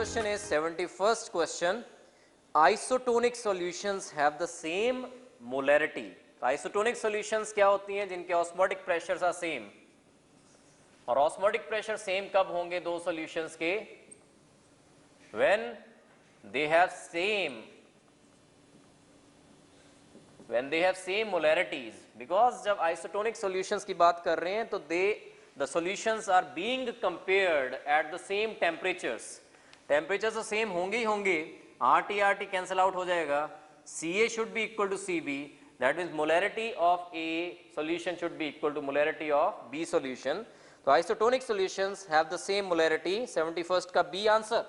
question is 71st question. Isotonic solutions have the same molarity. Isotonic solutions क्या होती हैं? जिनके osmotic pressures are same. और osmotic pressure same कब होंगे दो solutions के? When they have same molarities. Because जब isotonic solutions की बात कर रहे हैं तो the solutions are being compared at the same temperatures. Temperatures तो same होंगे ही होंगे. RT cancel out हो जाएगा. Ca should be equal to Cb. That means molarity of A solution should be equal to molarity of B solution. So isotonic solutions have the same molarity. 71st का B answer.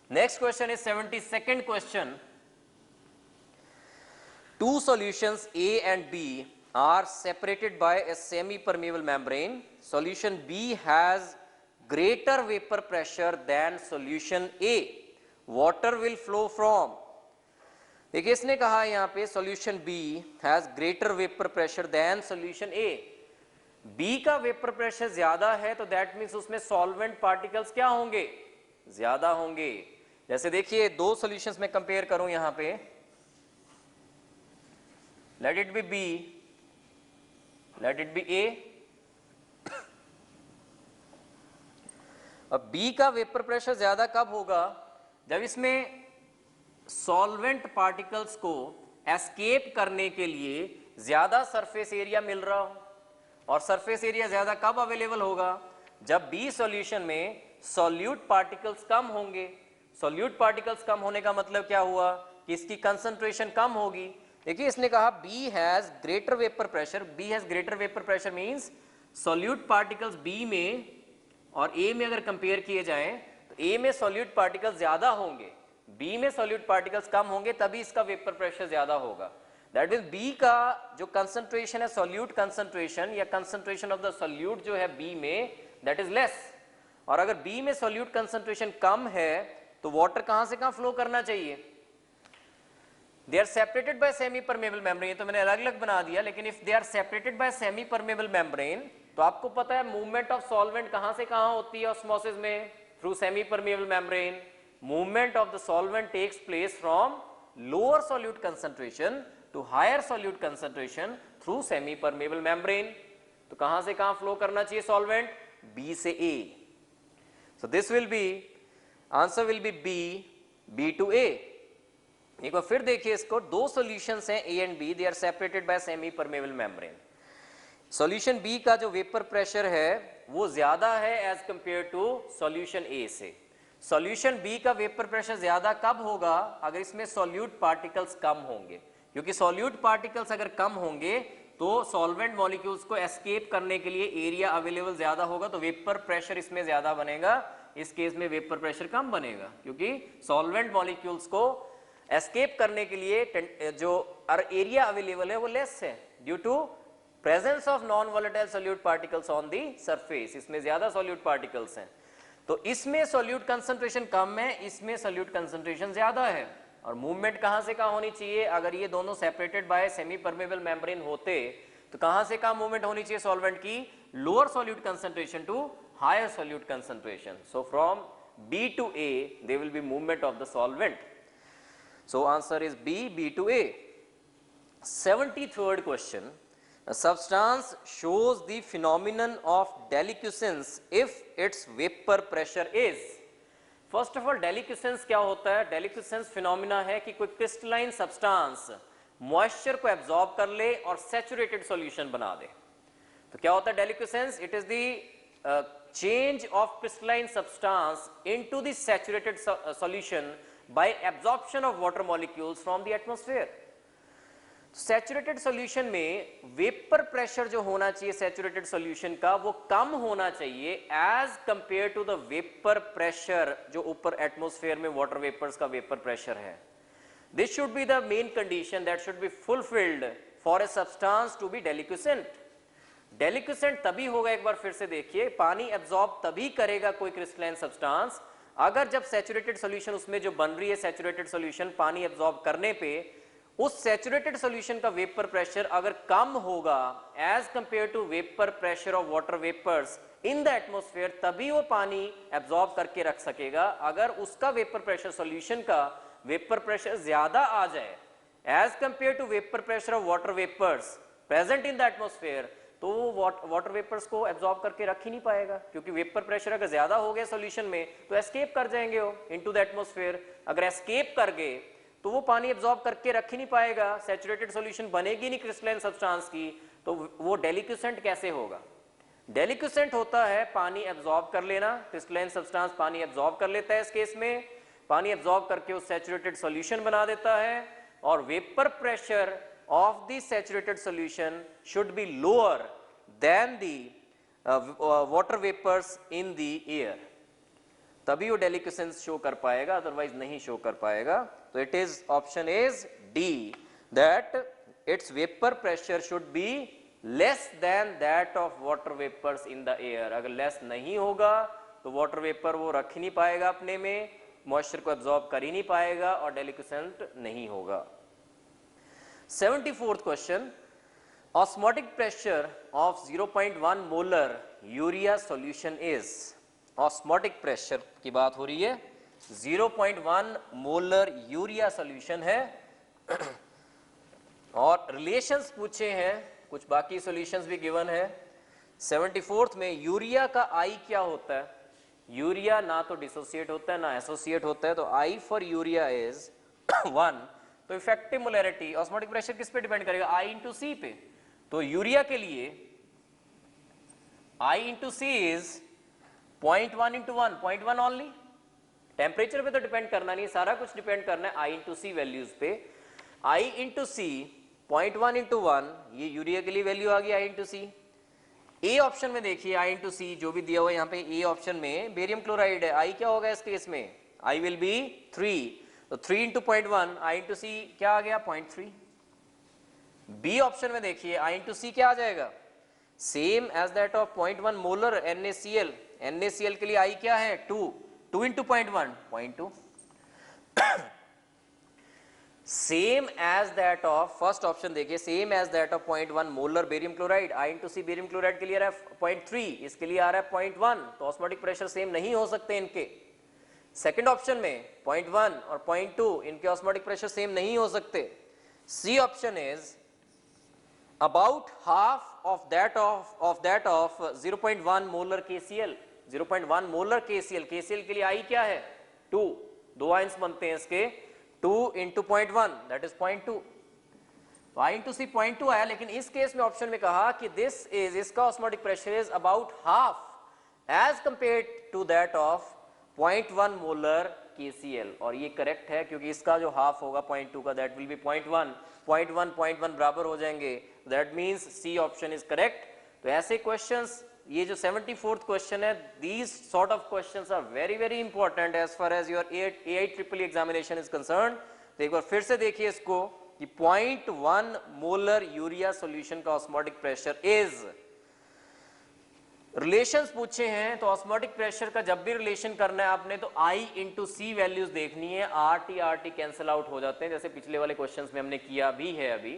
Next question is 72nd question. Two solutions A and B are separated by a semi-permeable membrane. Solution B has greater vapor pressure than solution A. Water will flow from. देखिए इसने कहा यहाँ पे solution B has greater vapor pressure than solution A. B का vapor pressure ज़्यादा है तो that means उसमें solvent particles क्या होंगे? ज़्यादा होंगे. जैसे देखिए दो solutions में compare करूँ यहाँ पे. Let it be B. Let it be A. अब B का वेपर प्रेशर ज्यादा कब होगा? जब इसमें सॉल्वेंट पार्टिकल्स को एस्केप करने के लिए ज्यादा सरफेस एरिया मिल रहा हो. और सरफेस एरिया ज्यादा कब अवेलेबल होगा? जब B सॉल्यूशन में सॉल्यूट पार्टिकल्स कम होंगे. सॉल्यूट पार्टिकल्स कम होने का मतलब क्या हुआ? कि इसकी कंसंट्रेशन कम होगी. देखिए इसने कहा B has greater vapor pressure. B has greater vapor pressure means solute particles B में और A में अगर कंपेयर किए जाएं तो A में solute particles ज़्यादा होंगे, B में solute particles कम होंगे, तभी इसका vapor pressure ज़्यादा होगा. That means B का जो concentration है solute concentration या concentration of the solute जो है B में that is less. और अगर B में solute concentration कम है तो water कहाँ से कहाँ flow करना चाहिए? They are separated by semi-permeable membrane. तो मैंने अलग अलग बना दिया, लेकिन if they are separated by semi-permeable membrane, तो आपको पता है movement of solvent कहाँ से कहाँ होती है osmosis में? Through semi-permeable membrane. Movement of the solvent takes place from lower solute concentration to higher solute concentration through semi-permeable membrane. तो कहाँ से कहाँ flow करना चाहिए solvent? B से A. So this will be, answer will be B to A. एक बार फिर देखिए इसको, दो सॉल्यूशंस हैं A and B, they are separated by semi permeable membrane. Solution B का जो वेपर प्रेशर है वो ज्यादा है as compare to solution A से. सॉल्यूशन B का वेपर प्रेशर ज्यादा कब होगा? अगर इसमें सॉल्यूट पार्टिकल्स कम होंगे, क्योंकि सॉल्यूट पार्टिकल्स अगर कम होंगे तो सॉल्वेंट मॉलिक्यूल्स को एस्केप करने के लिए एरिया अवेलेबल ज्यादा होगा, तो वेपर प्रेशर इसमें ज्यादा बनेगा. इस केस में वेपर प्रेशर कम बनेगा, क्योंकि सॉल्वेंट मॉलिक्यूल्स को एस्केप करने के लिए जो एरिया अवेलेबल है वो लेस है due to presence of non volatile solute particles on the surface. इसमें ज्यादा सॉल्यूट पार्टिकल्स हैं तो इसमें सॉल्यूट कंसंट्रेशन कम है, इसमें सॉल्यूट कंसंट्रेशन ज्यादा है. और मूवमेंट कहां से कहां होनी चाहिए? अगर ये दोनों separated by semi permeable membrane होते तो कहां से कहां मूवमेंट होनी चाहिए सॉल्वेंट की? Lower solute concentration to higher solute concentration. So from B to A there will be movement of the solvent. So answer is B to A. 73rd question. A substance shows the phenomenon of deliquescence if its vapor pressure is. First of all, deliquescence क्या होता है? Deliquescence phenomena है कि कोई crystalline substance moisture को absorb कर ले और saturated solution बना दे. तो क्या होता है deliquescence? It is the change of crystalline substance into the saturated solution by absorption of water molecules from the atmosphere. Saturated solution में vapor pressure जो होना चाहिए saturated solution का वो कम होना चाहिए as compared to the vapor pressure जो ऊपर atmosphere में water vapors का vapor pressure है. This should be the main condition that should be fulfilled for a substance to be deliquescent. Deliquescent तभी होगा, एक बार फिर से देखिए, पानी absorb तभी करेगा कोई crystalline substance अगर जब सैचुरेटेड सॉल्यूशन उसमें जो बन रही है सैचुरेटेड सॉल्यूशन पानी एब्जॉर्ब करने पे उस सैचुरेटेड सॉल्यूशन का वेपर प्रेशर अगर कम होगा as compare to vapour pressure of water vapours in the atmosphere, तभी वो पानी एब्जॉर्ब करके रख सकेगा। अगर उसका वेपर प्रेशर, सॉल्यूशन का वेपर प्रेशर ज्यादा आ जाए as compare to vapour pressure of water vapours present in the atmosphere, तो वो वाटर वेपर्स को एब्जॉर्ब करके रख ही नहीं पाएगा, क्योंकि वेपर प्रेशर अगर ज्यादा हो गया सॉल्यूशन में तो एस्केप कर जाएंगे वो इनटू द एटमॉस्फेयर। अगर एस्केप कर गए तो वो पानी एब्जॉर्ब करके रख ही नहीं पाएगा, सैचुरेटेड सॉल्यूशन बनेगी नहीं क्रिस्टलाइन सब्सटेंस की, तो वो डेलिक्यूसेंट कैसे होगा? डेलिक्यूसेंट होता है पानी एब्जॉर्ब कर लेना, क्रिस्टलाइन सब्सटेंस पानी एब्जॉर्ब कर लेता है, इस केस में पानी एब्जॉर्ब करके उस सैचुरेटेड सॉल्यूशन बना देता है, और vapour pressure of the saturated solution should be lower than the water vapors in the air, तभी वो डेलिक्यूसेंस शो कर पाएगा, अदरवाइज नहीं शो कर पाएगा। तो it is option is D, that its vapour pressure should be less than that of water vapours in the air. अगर less नहीं होगा तो वाटर वेपर वो रख ही नहीं पाएगा अपने में, मॉइस्चर को एब्जॉर्ब कर ही नहीं पाएगा और डेलिक्यूसेंट नहीं होगा। 74th question, osmotic pressure of 0.1 molar urea solution is, osmotic pressure की बात हो रही है, 0.1 molar urea solution है और रिलेशंस पूछे हैं, कुछ बाकी सॉल्यूशंस भी गिवन है। 74th में यूरिया का आई क्या होता है? यूरिया ना तो डिसोसिएट होता है ना एसोसिएट होता है, तो आई फॉर यूरिया इज 1। तो इफेक्टिव मोलैरिटी, ऑस्मोटिक प्रेशर किस पे डिपेंड करेगा? I इंटू सी पे। तो यूरिया के लिए I into C is 0.1 into 1, 0.1 only. Temperature पे तो डिपेंड करना नहीं, सारा कुछ डिपेंड करना है I इंटू सी वैल्यूज पे। I इंटू सी 0.1 इंटू 1, ये यूरिया के लिए वैल्यू आ गई I into C. A option में देखिए I इंटू सी जो भी दिया हुआ है यहाँ पे, ए ऑप्शन में बेरियम क्लोराइड है, I क्या होगा इस केस में? I विल बी 3, तो 3 इंटू 0.1, I इंटू सी क्या आ गया? 0.3। बी ऑप्शन में देखिए I इंटू सी क्या आ जाएगा? Same as that of 0.1 molar NaCl, NaCl के लिए I क्या है? 2, 2 into 0.1, 0.2। Same as that of first option देखिए, same as that of 0.1 molar barium chloride, I into C barium chloride के लिए आ रहा है 0.3, इसके लिए आ रहा है 0.1, तो ऑस्मोटिक प्रेशर सेम नहीं हो सकते इनके। सेकंड ऑप्शन में 0.1 और 0.2, इनके ऑस्मोटिक प्रेशर सेम नहीं हो सकते। C option is about half of that of 0.1 molar KCl, 0.1 molar KCl, KCl के लिए I क्या है? 2, 2 आयंस बनते हैं इसके, 2 इंटू 0.1 दैट इज 0.2, तो I इंटू सी 0.2 आया, लेकिन इस केस में ऑप्शन में कहा कि दिस इज, इसका osmotic pressure is about half as compared to that of 0.1 molar KCl, और ये करेक्ट है क्योंकि इसका जो हाफ होगा 0.2 का दैट विल बी 0.1, 0.1 बराबर हो जाएंगे, that means C option is correct. तो ऐसे क्वेश्चंस, ये जो 74th क्वेश्चन है, these sort of questions are very very important as far as your AIEEE examination is concern. तो एक बार फिर से देखिए इसको कि 0.1 मोलर यूरिया सॉल्यूशन का ऑस्मोटिक प्रेशर इज, रिलेशंस पूछे हैं तो ऑस्मोटिक प्रेशर का जब भी रिलेशन करना है आपने तो I इंटू सी वैल्यूज देखनी है, RT कैंसिल आउट हो जाते हैं, जैसे पिछले वाले क्वेश्चंस में हमने किया भी है अभी।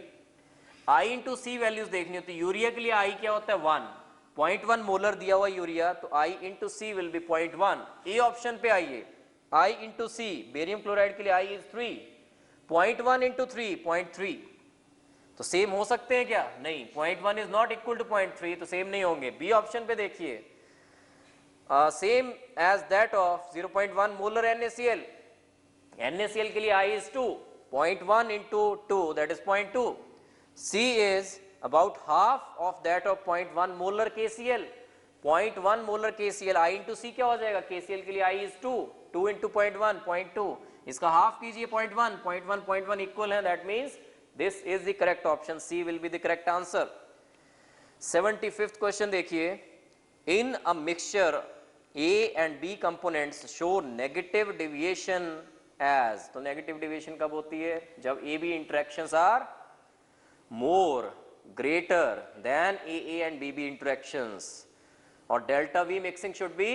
I इंटू सी वैल्यूज देखनी होती है। यूरिया के लिए I क्या होता है? 1, 0.1 मोलर दिया हुआ यूरिया, तो I into C will be 0.1। A option पे आइए, I into C barium chloride के लिए I इज 3, 0.1 इंटू 3, 0.3, तो सेम हो सकते हैं क्या? नहीं, 0.1 इज नॉट इक्वल टू 0.3, तो सेम नहीं होंगे। बी ऑप्शन पे देखिए, same as that of 0.1 molar NaCl, NaCl के लिए I is 2, 0.1 into 2 that is 0.2। C is about half of that of 0.1 molar KCl, 0.1 molar KCl, I into C क्या हो जाएगा? KCl के लिए I इज 2, 2 इंटू 0.1, 0.2, इसका हाफ कीजिए 0.1, 0.1, 0.1 equal है, that means this is the correct option, C will be the correct answer। 75th question देखिए, in a mixture A and B components show negative deviation as, तो negative deviation कब होती है? जब AB interactions are more greater than AA and BB interactions, और delta V mixing should be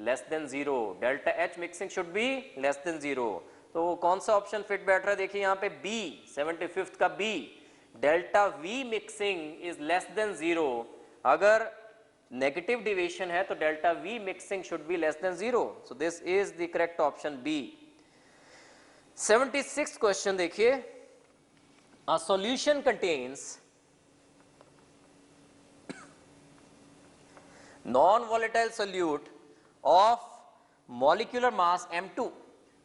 less than 0, delta H mixing should be less than 0। तो कौन सा option fit बैठ रहा है? देखिए यहाँ पे बी, 75th का B, delta V mixing is less than 0। अगर नेगेटिव डिविएशन है तो delta V mixing should be less than 0. So this is the correct option B. 76 question देखिए. A solution contains non volatile solute of molecular mass m2.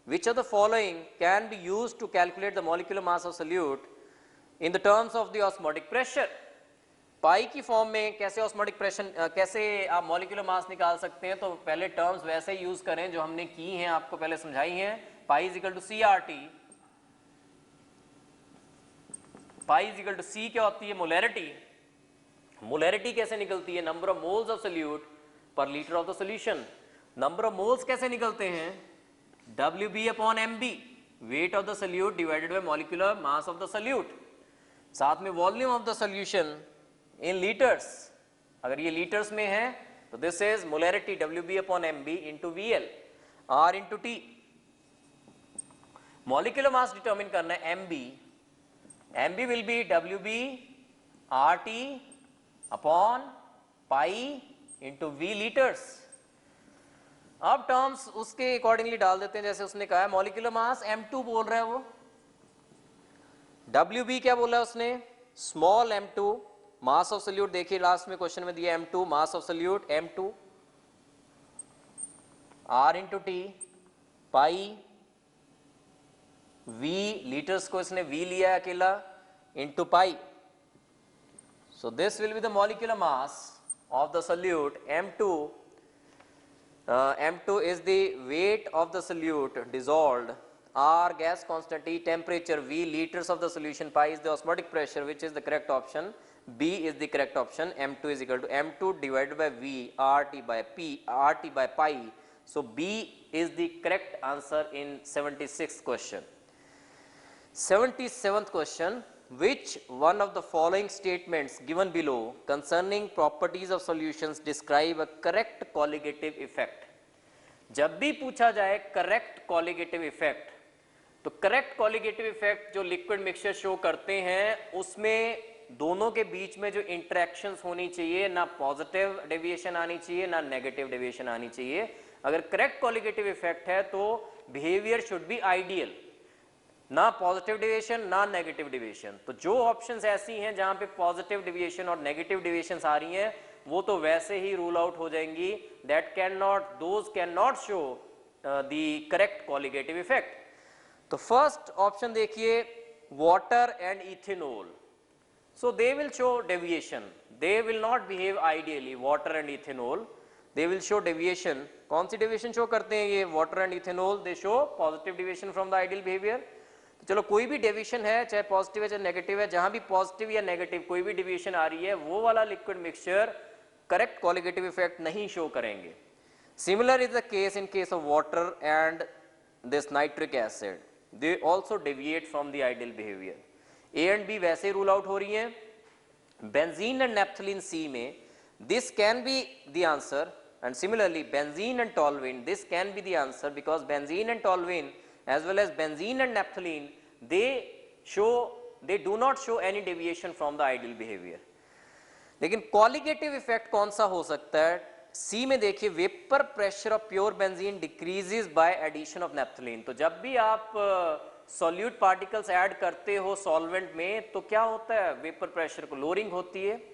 which of the following can be used to calculate the molecular mass of solute in the terms of the osmotic pressure? पाई की form में कैसे osmotic pressure, कैसे आप molecular mass निकाल सकते हैं? तो पहले टर्म्स वैसे ही यूज करें जो हमने की हैं, आपको पहले समझाई हैं. Pi is equal to C R T. Pi is equal to C क्या होती है? मोलैरिटी. मोलैरिटी कैसे निकलती है? Number of moles of solute पर litre of the solution. Number of moles कैसे निकलते हैं? WB upon MB, weight of the solute divided by molecular mass of the solute. साथ में volume of the solution in litres. अगर ये litres में है तो this is molarity WB upon MB into VL R into T. Molecular mass determine करना है MB. MB will be WB RT upon pi into V litres. अब terms उसके accordingly डाल देते हैं जैसे उसने कहा है. मॉलिक्यूलर मास M2 बोल रहा है वो. WB क्या बोला है उसने? Small m2. Mass of solute देखिए लास्ट में क्वेश्चन में दिया m2, mass of solute m2. R into T pi V, litres को इसने V लिया है अकेला, into pi. So this will be the molecular mass of the solute m2. M2 is the weight of the solute dissolved. R gas constant, T temperature, V liters of the solution, pi is the osmotic pressure, which is the correct option. B is the correct option. M2 is equal to M2 divided by V RT by P RT by pi. So B is the correct answer in 76th question. 77th question. Which one of the following statements given below concerning properties of solutions describe a correct colligative effect? जब भी पूछा जाए correct colligative effect, तो correct colligative effect जो liquid mixture show करते हैं उसमें दोनों के बीच में जो इंटरेक्शंस होनी चाहिए, ना पॉजिटिव डेविएशन आनी चाहिए ना नेगेटिव डेविएशन आनी चाहिए. अगर करेक्ट कॉलिगेटिव इफेक्ट है तो बिहेवियर शुड बी आइडियल, ना पॉजिटिव डेविएशन ना नेगेटिव डेविएशन. तो जो ऑप्शंस ऐसी हैं जहां पे पॉजिटिव डेविएशन और नेगेटिव डेविएशंस आ रही हैं वो तो वैसे ही रूल आउट हो जाएंगी. That can not, those can not show the correct colligative effect. तो फर्स्ट ऑप्शन देखिए, water and ethanol. So they will show deviation, they will not behave ideally. Water and ethanol they will show deviation. कौन सी deviation show करते हैं ये? Water and ethanol they show positive deviation from the ideal behaviour. तो चलो कोई भी deviation है, चाहे पॉजिटिव है चाहे नेगेटिव है, जहां भी पॉजिटिव या नेगेटिव कोई भी डेविएशन आ रही है वो वाला liquid mixture correct colligative effect नहीं शो करेंगे. Similar is the case in case of water and this nitric acid. They also deviate from the ideal behaviour. A and B वैसे रूल आउट हो रही हैं. बेंजीन एंड नेप्थलीन सी में this can be the answer, and similarly benzene and toluene this can be the answer, because benzene and toluene as well as benzene and naphthalene they do not show any deviation from the ideal behavior. लेकिन colligative effect कौन सा हो सकता है? C में देखिए, vapour pressure of pure benzene decreases by addition of naphthalene. तो जब भी आप सॉल्यूट पार्टिकल्स ऐड करते हो सॉल्वेंट में तो क्या होता है? वेपर प्रेशर को लोअरिंग होती है.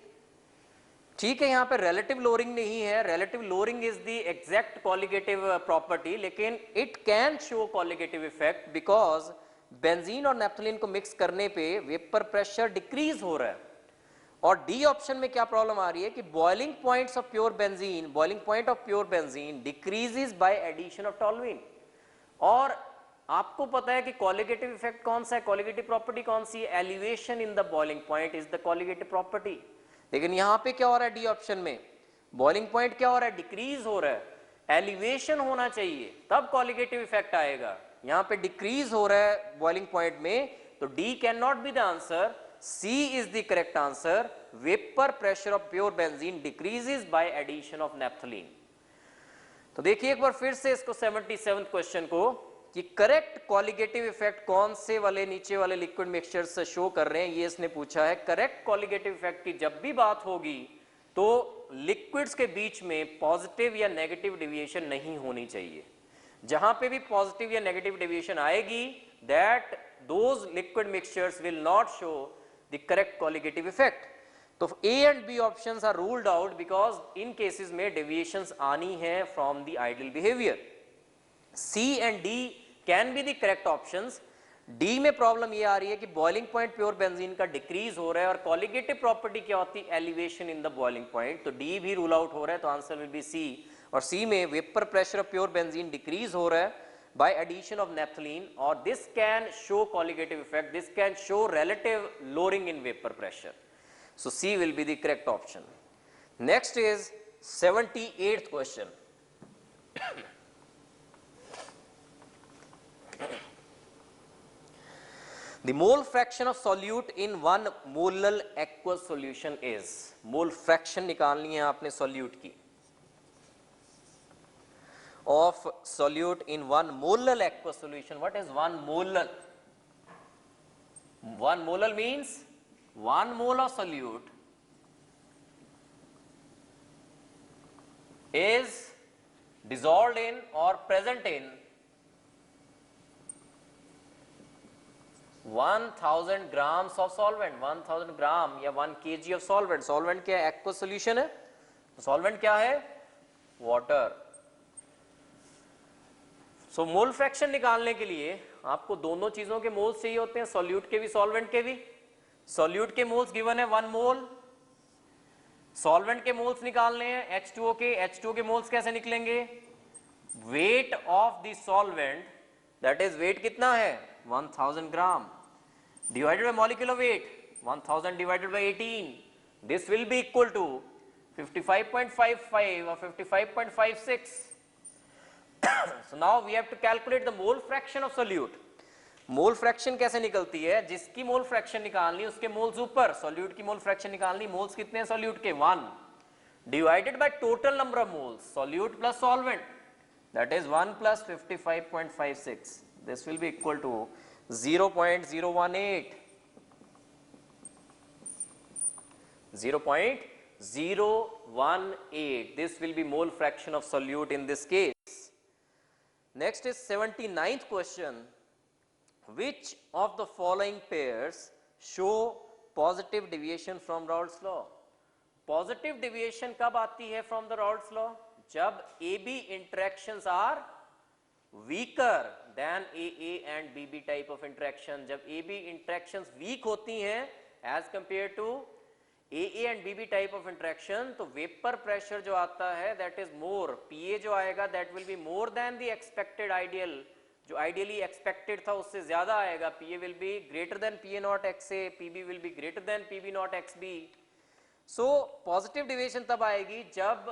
ठीक है, यहाँ पे रिलेटिव लोअरिंग नहीं है. Relative lowering is the exact colligative property, लेकिन it can show colligative effect because benzene और नेप्थलीन को मिक्स करने पे वेपर प्रेशर डिक्रीज हो रहा है. और डी ऑप्शन में क्या प्रॉब्लम आ रही है कि boiling points of pure benzene, boiling point of pure benzene decreases by addition of toluene. और आपको पता है कि कॉलिगेटिव इफेक्ट कौन सा है, कॉलिगेटिव प्रॉपर्टी कौन सी है? Elevation in the boiling point is the colligative property. लेकिन यहां पे क्या हो रहा है? डी ऑप्शन में बॉइलिंग पॉइंट क्या हो रहा है? डिक्रीज हो रहा है. एलिवेशन होना चाहिए तब कॉलिगेटिव इफेक्ट आएगा. यहां पे डिक्रीज हो रहा है बॉइलिंग पॉइंट में, तो D can not be the answer. C is the correct answer. Vapour pressure of pure benzene decreases by addition of naphthalene. तो देखिए एक बार फिर से इसको 77th क्वेश्चन को कि करेक्ट कॉलिगेटिव इफेक्ट कौन से वाले नीचे वाले लिक्विड मिक्सचर से शो कर रहे हैं, ये इसने पूछा है. करेक्ट कॉलिगेटिव इफेक्ट की जब भी बात होगी तो लिक्विड्स के बीच में पॉजिटिव या नेगेटिव डेविएशन नहीं होनी चाहिए। जहां पे भी पॉजिटिव या नेगेटिव डेविएशन आएगी, that those liquid mixtures will not show the correct colligative effect. तो A and B options are ruled out because in cases में डेविएशंस आनी है from the ideal behaviour. C and D can be the correct options. D में problem ये आ रही है कि बॉइलिंग पॉइंट प्योर बेंजीन का डिक्रीज हो रहा है और कॉलिगेटिव प्रॉपर्टी क्या होती है, elevation in the boiling point, तो डी भी रूल आउट हो रहा है, तो आंसर विल बी सी। और सी में vapour pressure of pure benzene decrease हो रहा है बाय एडिशन ऑफ नेफ्थलीन, और this can show colligative effect, this can show relative lowering in vapor pressure. So C will be the correct option. Next is 78th question. The mole fraction of solute in 1 molar aqueous solution is, mole fraction निकालनी है आपने solute की, of solute in 1 molar aqueous solution. What is 1 molar? 1 molar means 1 mole of solute is dissolved in or present in 1000 grams of solvent. 1000 ग्राम या 1 kg of solvent. solvent क्या है? aqueous solution है. solvent क्या है? water. so mole fraction निकालने के लिए आपको दोनों चीजों के मोल्स चाहिए होते हैं, सॉल्यूट के भी सॉल्वेंट के भी। सॉल्यूट के मोल्स गिवन है 1 मोल, सॉल्वेंट के मोल्स निकालने हैं H2O के। H2O के मोल्स कैसे निकलेंगे? Weight of the solvent, that is weight कितना है 1000 gram divided by molecular weight 1000 divided by 18, this will be equal to 55.55 or 55.56. So now we have to calculate the mole fraction of solute. Mole fraction कैसे निकलती है? जिसकी mole fraction निकालनी उसके moles ऊपर, solute की मोल फ्रैक्शन निकालनी, moles कितने हैं सॉल्यूट के 1 divided by total number of moles, solute plus solvent, that is 1 plus 55.56, this will be equal to 0.018, 0.018, this will be mole fraction of solute in this case. Next is 79th question. Which of the following pairs show positive deviation from Raoult's law? Positive deviation कब आती है from the Raoult's law? जब AB interactions are weaker than AA and BB type of interaction. जब AB interactions weak होती हैं as compared to AA and BB type of interaction, तो vapor pressure जो आता है that is more, PA जो आएगा that will be more than the expected ideal, जो आइडियली एक्सपेक्टेड था उससे ज्यादा आएगा, PA will be greater than PA naught XA, PB will be greater than PB naught XB. So positive deviation तब आएगी जब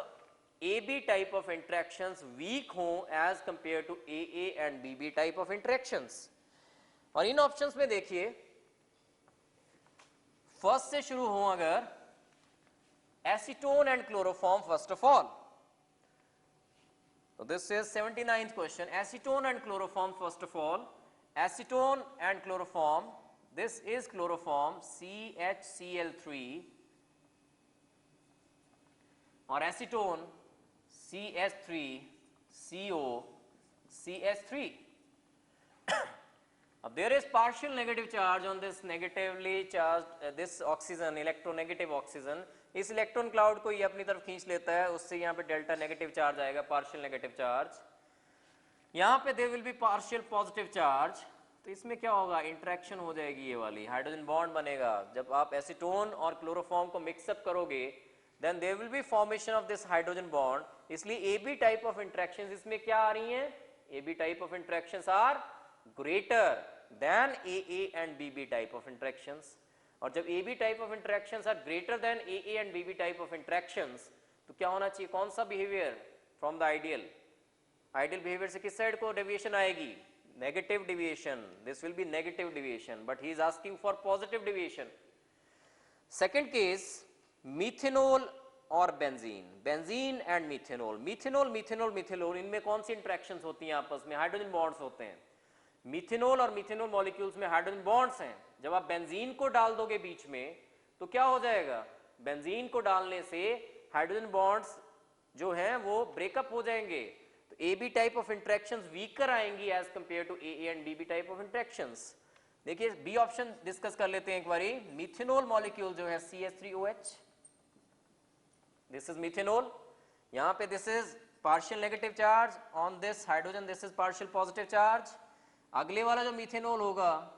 AB type of interactions weak हों as compare to AA and BB type of interactions. और इन options में देखिए first से शुरू हो, अगर acetone and chloroform first of all, so this is 79th question. Acetone and chloroform first of all. Acetone and chloroform, this is chloroform CHCl3 or acetone CH3CO CH3. There is partial negative charge on this negatively charged this oxygen, electronegative oxygen. इस electron cloud को ये अपनी तरफ खींच लेता है, उससे यहाँ पे डेल्टा नेगेटिव चार्ज आएगा, पार्शियल नेगेटिव चार्ज। यहाँ पे there will be partial positive charge, तो इसमें क्या होगा? इंटरेक्शन हो जाएगी, ये वाली हाइड्रोजन बॉन्ड बनेगा। जब आप एसीटोन और क्लोरोफॉर्म को मिक्सअप करोगे then there will be formation of this hydrogen bond. इसलिए AB टाइप ऑफ इंटरेक्शंस इसमें क्या आ रही हैं? AB type of interactions are greater than AA and BB type of interactions. और जब AB type of interactions are greater than AA and BB type of interactions, तो क्या होना चाहिए? कौन सा behaviour from the ideal? Ideal behaviour से किस साइड को डेविएशन आएगी? Negative deviation, this will be negative deviation, but he is asking for positive deviation. Second case, methanol और benzene, benzene and methanol, methanol methanol methanol, इनमें कौन सी interactions होती हैं आपस में? हाइड्रोजन बॉन्ड्स होते हैं। मिथेनॉल और मिथेनॉल मॉलिक्यूल्स में हाइड्रोजन बॉन्ड्स हैं। जब आप बेंजीन को डाल दोगे बीच में तो क्या हो जाएगा? बेंजीन को डालने से हाइड्रोजन बॉन्ड्स जो हैं वो ब्रेकअप हो जाएंगे, तो A B type of interactions weaker आएंगी as compare to A and B type of interactions. देखिए बी ऑप्शन डिस्कस कर लेते हैं एक बारी। मिथेनॉल मॉलिक्यूल जो है CH3OH, दिस इज मिथेनॉल, यहां पे this is partial negative charge on this hydrogen, this is partial positive charge. अगले वाला जो मिथेनॉल होगा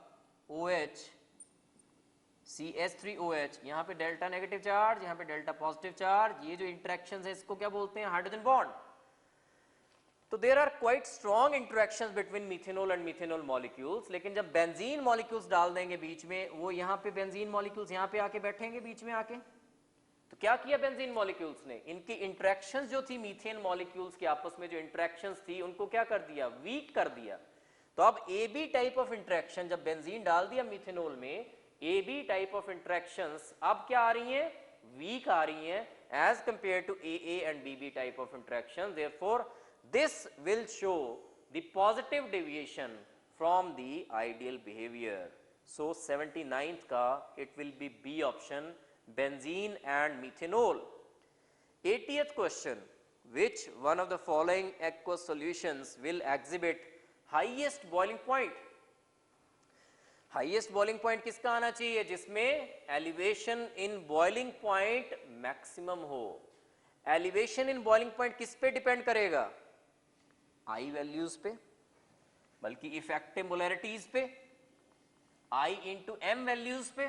OH CH3OH, यहाँ पे डेल्टा नेगेटिव चार्ज, यहाँ पे डेल्टा पॉजिटिव चार्ज, ये जो इंटरेक्शंस है इसको क्या बोलते हैं? Hydrogen bond. तो there are quite strong interactions between methanol and methanol molecules, लेकिन जब बेंजीन मॉलिक्यूल्स डाल देंगे बीच में, वो यहाँ पे बेंजीन मॉलिक्यूल्स यहाँ पे आके बैठेंगे बीच में आके, तो क्या किया बेंजीन मॉलिक्यूल्स ने? इनकी इंटरेक्शंस जो थी मीथेन मॉलिक्यूल्स की आपस में जो इंटरेक्शंस थी उनको क्या कर दिया? वीक कर दिया। तो अब A B type of interaction जब बेंजीन डाल दिया मिथेनॉल में, A B type of interactions अब क्या आ रही हैं? वीक आ रही हैं as compare to A and B type of interaction. Therefore this will show the positive deviation from the ideal behavior. So 79th का it will be B option, benzene and methanol. 80th question, which one of the following aqueous solutions will exhibit highest boiling point? Highest boiling point किसका आना चाहिए? जिसमें elevation in boiling point maximum हो। Elevation in boiling point किस पे depend करेगा? आई values पे, बल्कि इफेक्टिव मोलैरिटीज पे, आई इंटू एम वैल्यूज पे।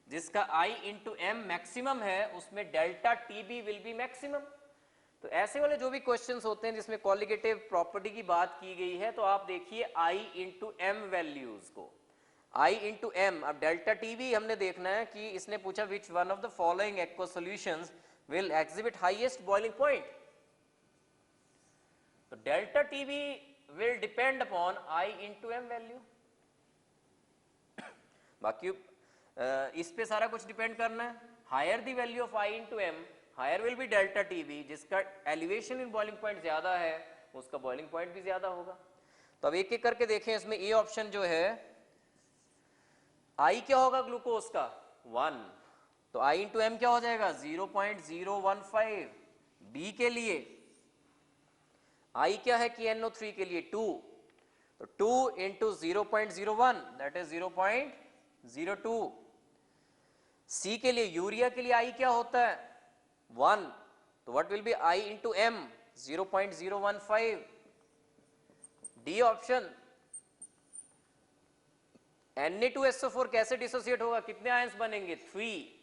जिसका आई इंटू एम मैक्सिमम है उसमें delta TB will be maximum. तो ऐसे वाले जो भी क्वेश्चंस होते हैं जिसमें क्वालिटेटिव प्रॉपर्टी की बात की गई है, तो आप देखिए आई इंटू एम वैल्यूज को, आई इंटू एम। अब डेल्टा टीबी हमने देखना है कि इसने पूछा which one of the following aqueous solutions will exhibit highest boiling point. तो delta TB will depend upon I into M value. बाकी इस पे सारा कुछ डिपेंड करना है। Higher the value of I into M, higher will be delta TB. जिसका elevation in boiling point ज्यादा है उसका बॉइलिंग पॉइंट भी ज्यादा होगा। तो अब एक एक करके देखें। इसमें ए ऑप्शन जो है, आई क्या होगा ग्लूकोज का? 1, तो आई इंटू एम क्या हो जाएगा? 0.015। बी के लिए आई क्या है कि NO3 के लिए 2, तो 2 इंटू 0.01 दैट इज 0.02। सी के लिए, यूरिया के लिए आई क्या होता है? 1, तो what will be I into M? 0.015। D option, Na2SO4 कैसे डिसोसिएट होगा? कितने आयंस बनेंगे? 3।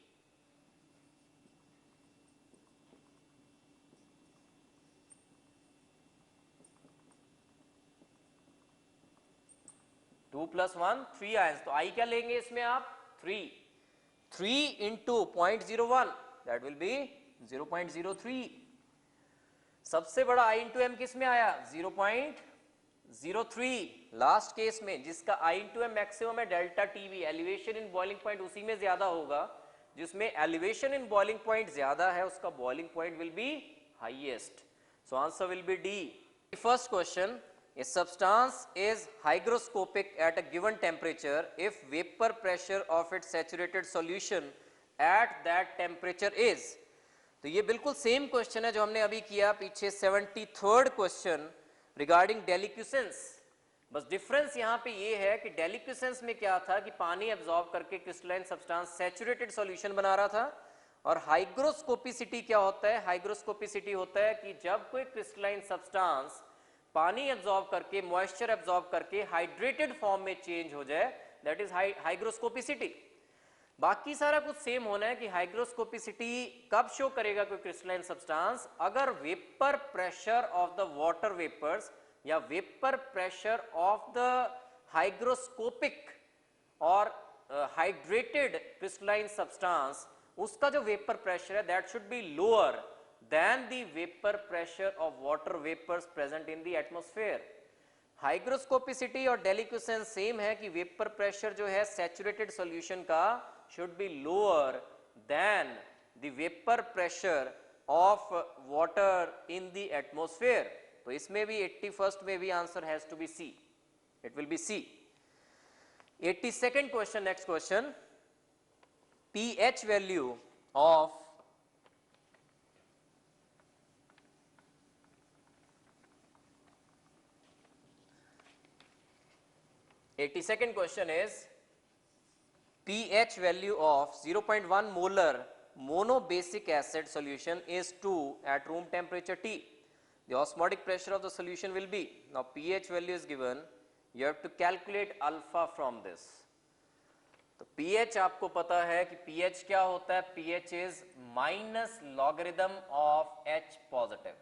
2 + 1 3 आयंस। तो आई क्या लेंगे इसमें आप? 3 इंटू 0.01 दैट विल बी 0.03। सबसे बड़ा आई इंटू एम किस में आया? 0.03 लास्ट केस में। जिसका आई इंटू एम मैक्सिमम है delta TV, elevation in boiling point उसी में ज्यादा होगा। जिसमें एलिवेशन इन बॉइलिंग पॉइंट ज्यादा है उसका boiling point will B highest. So answer will be D. First question, a substance is hygroscopic at a given temperature if vapor pressure of its saturated solution at that temperature is। तो ये बिल्कुल same question है जो हमने अभी किया पीछे 73rd question regarding डेलिक्यूसेंस। बस डिफरेंस यहाँ पे ये है कि डेलिक्यूसेंस में क्या था कि पानी एब्जॉर्ब करके क्रिस्टलाइन सब्सटेंस सैचुरेटेड सॉल्यूशन बना रहा था, और हाइग्रोस्कोपिसिटी क्या होता है? हाइग्रोस्कोपिसिटी होता है कि जब कोई क्रिस्टलाइन सब्सटेंस पानी एब्जॉर्ब करके, मॉइस्चर एब्जॉर्ब करके हाइड्रेटेड फॉर्म में चेंज हो जाए, दैट इज हाइग्रोस्कोपिसिटी। बाकी सारा कुछ सेम होना है कि हाइग्रोस्कोपिसिटी कब शो करेगा कोई क्रिस्टलाइन सब्सटेंस? अगर vapour pressure of the water vapours या vapour pressure of the hygroscopic और हाइड्रेटेड क्रिस्टलाइन सब्सटेंस, उसका जो वेपर प्रेशर है that should be lower than the vapor pressure of water vapors present in the atmosphere। Hygroscopicity और deliquescence same है कि vapour pressure जो है सैचुरेटेड सॉल्यूशन का should be lower than the vapour pressure of water in the atmosphere. तो इसमें भी 81st में भी answer has to be C, it will be C. 82nd question, next question, pH value of 82nd question is pH value of 0.1 molar monobasic acid solution is 2 at room temperature T. The osmotic pressure of the solution will be, now pH value is given, you have to calculate alpha from this. तो pH आपको पता है कि pH क्या होता है, pH is minus logarithm of H positive.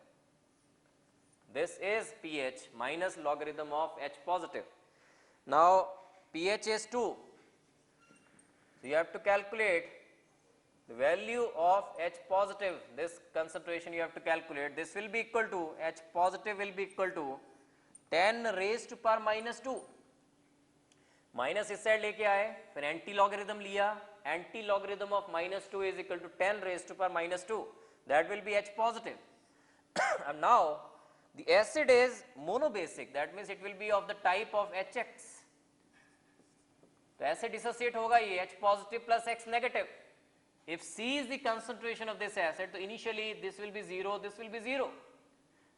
This is pH minus logarithm of H positive. Now pH is 2, so you have to calculate the value of H positive, this concentration you have to calculate. This will be equal to, H positive will be equal to 10 raised to power minus 2. Minus इस side लेके आए, फिर anti logarithm लिया, anti logarithm of minus 2 is equal to 10 raise to power minus 2, that will be H positive. And now the acid is monobasic, that means it will be of the type of HX. तो ऐसे dissociate होगा ये H positive plus X negative. If C is the concentration of this acid, तो initially this will be 0, this will be 0.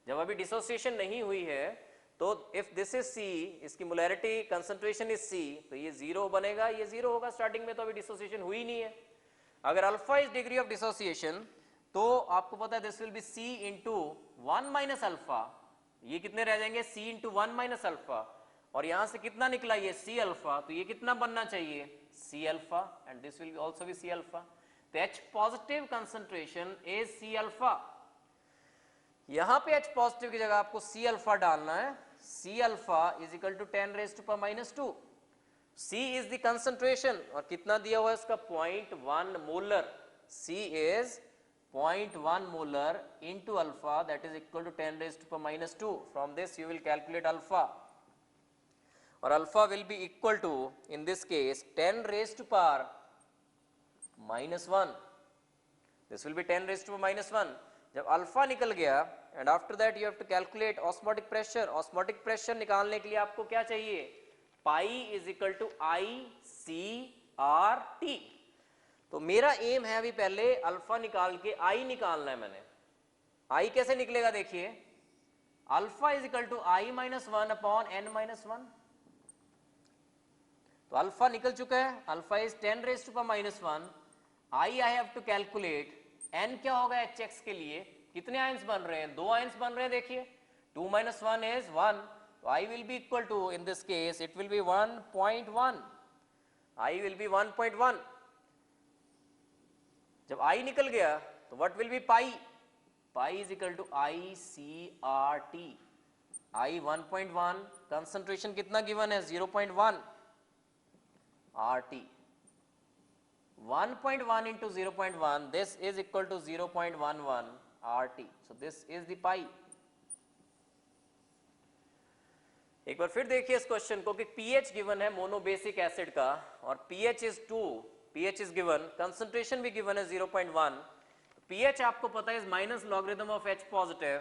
जब अभी dissociation नहीं हुई है तो इफ दिस इज C, इसकी मोलैरिटी कंसंट्रेशन इज C, तो ये 0 बनेगा, ये 0 होगा स्टार्टिंग में, तो अभी डिसोसिएशन हुई नहीं है. अगर alpha is degree of dissociation, तो आपको पता है this will B C into 1 minus alpha. ये कितने रह जाएंगे, C इंटू 1 माइनस अल्फा, और यहां से कितना निकला ये C अल्फा, तो ये कितना बनना चाहिए C alpha, and this will also be C alpha. तो H positive concentration is C alpha. यहां पे H पॉजिटिव की जगह आपको C अल्फा डालना है. C alpha is equal to 10 raise to power minus 2. C is the concentration, और कितना दिया हुआ है इसका 0.1 molar. C is 0.1 molar into alpha, that is equal to 10 raise to power minus 2. From this you will calculate alpha, और alpha will be equal to in this case 10 raise to power minus 1. This will be 10 raise to power minus 1. जब alpha निकल गया, and after that you have to calculate osmotic pressure. Osmotic pressure निकालने के लिए आपको क्या चाहिए, pi is equal to ICRT. तो मेरा एम है अभी पहले अल्फा निकाल के I निकालना है मैंने. I कैसे निकलेगा देखिए, alpha is equal to I minus 1 upon N minus 1. तो अल्फा निकल चुका है, alpha is 10 raise to power minus 1. I have to calculate N क्या होगा HX के लिए, कितने आयंस बन रहे हैं, 2 आयंस बन रहे हैं. देखिए 2 माइनस 1 इज 1, तो I will be equal to, in this case it will be 1.1. I will be 1.1. जब I निकल गया तो what will be pi, pi is equal to ICRT. I 1.1, concentration कितना गिवन है 0.1, RT 1.1 into 0.1, this is equal to 0.11 RT. So this is the pi. एक बार फिर देखिए इस क्वेश्चन को कि pH गिवन है मोनोबेसिक एसिड का, और pH is 2, pH is given, concentration भी गिवन है 0.1. pH आपको पता है is minus logarithm of H positive,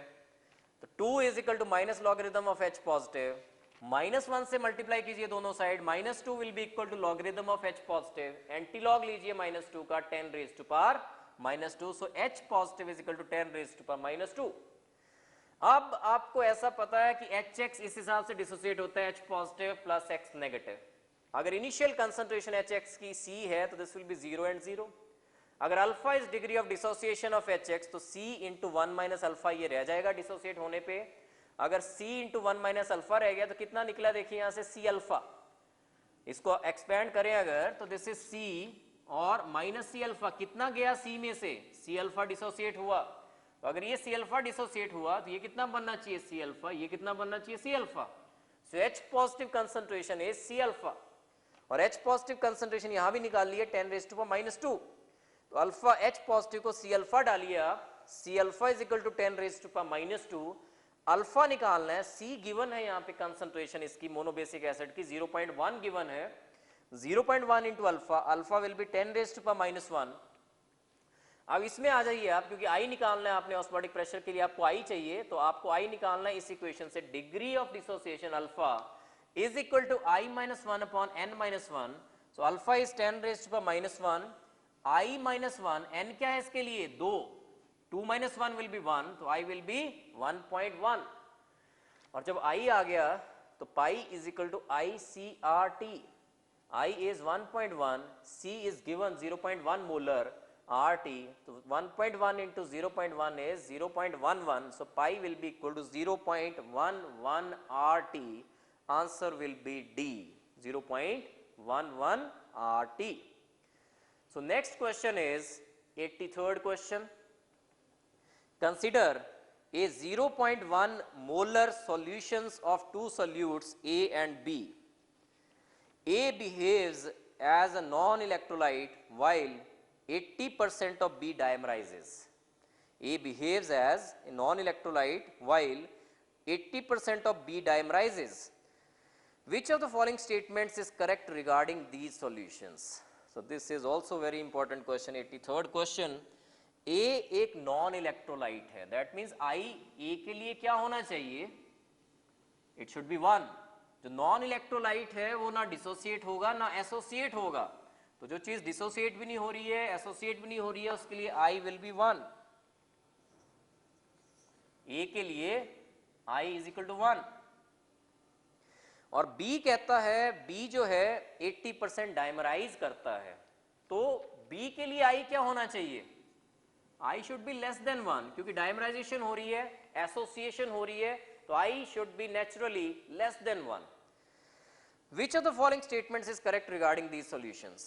तो 2 is equal to minus logarithm of H positive. -1 से मल्टीप्लाई कीजिए दोनों side, -2 will be equal to logarithm of H positive. Anti log लीजिए -2 का, 10 raise to power -2. So H positive is equal to 10 raise to power -2. अब आपको ऐसा पता है कि HX इस हिसाब से डिसोसिएट होता है H positive plus X negative. अगर इनिशियल कंसंट्रेशन HX की C है तो दिस विल बी 0 एंड 0. अगर alpha is degree of dissociation of HX, तो C इंटू 1 माइनस अल्फा ये रह जाएगा डिसोसिएट होने पे. अगर C इंटू 1 माइनस अल्फा रह गया तो कितना निकला देखिए यहां से C अल्फा. इसको एक्सपेंड करें अगर, तो दिस इज C और माइनस C अल्फा. कितना गया C में से, C अल्फा डिसोसिएट हुआ. तो अगर ये C अल्फा डिसोसिएट हुआ तो ये कितना बनना चाहिए C अल्फा, ये कितना बनना चाहिए C alpha. So H positive concentration is C alpha, और H पॉजिटिव कंसंट्रेशन यहां भी निकाल लिए 10 रेज टू पावर -2. तो अल्फा H पॉजिटिव को C अल्फा डालिए आप, C alpha is equal to 10 raise to power -2. Alpha निकालना है, C गिवन है यहाँ पे कंसंट्रेशन इसकी मोनोबेसिक एसिड की 0.1 गिवन है. 0.1 into alpha, alpha will be 10 raise to power -1. अब इसमें आ जाइए आप, क्योंकि I निकालना है आपने ऑस्मोटिक प्रेशर के लिए, आपको I चाहिए, तो आपको I निकालना है इस इक्वेशन से. Degree of dissociation alpha is equal to I minus 1 upon N minus 1. So alpha is 10 raise to power -1. I minus 1, N क्या है इसके लिए 2, 2 माइनस 1 विल बी 1, तो I विल बी 1.1. और जब I आ गया तो pi is equal to ICRT. I is 1.1, C is given 0.1 molar, RT, so 1.1 into 0.1 is 0.11, so pi will be equal to 0.11 RT. Answer will be D, 0.11 RT. So next question is 83rd question. Consider a 0.1 molar solutions of two solutes A and B. A behaves as a non-electrolyte while 80% of B dimerizes. A behaves as a non-electrolyte while 80% of B dimerizes. Which of the following statements is correct regarding these solutions? So this is also very important question, 83rd question. A एक non-electrolyte है, that means I A के लिए क्या होना चाहिए? It should be 1. जो non electrolyte है वो ना डिसोसिएट होगा ना एसोसिएट होगा, तो जो चीज डिसोसिएट भी नहीं हो रही है एसोसिएट भी नहीं हो रही है उसके लिए I विल बी 1. A के लिए I इज इक्वल टू 1. और B कहता है B जो है 80% डाइमराइज करता है, तो B के लिए I क्या होना चाहिए? I should be less then 1, क्योंकि डाइमराइजेशन हो रही है, एसोसिएशन हो रही है, तो I should be naturally less than 1. Which of the following statements is correct regarding these solutions?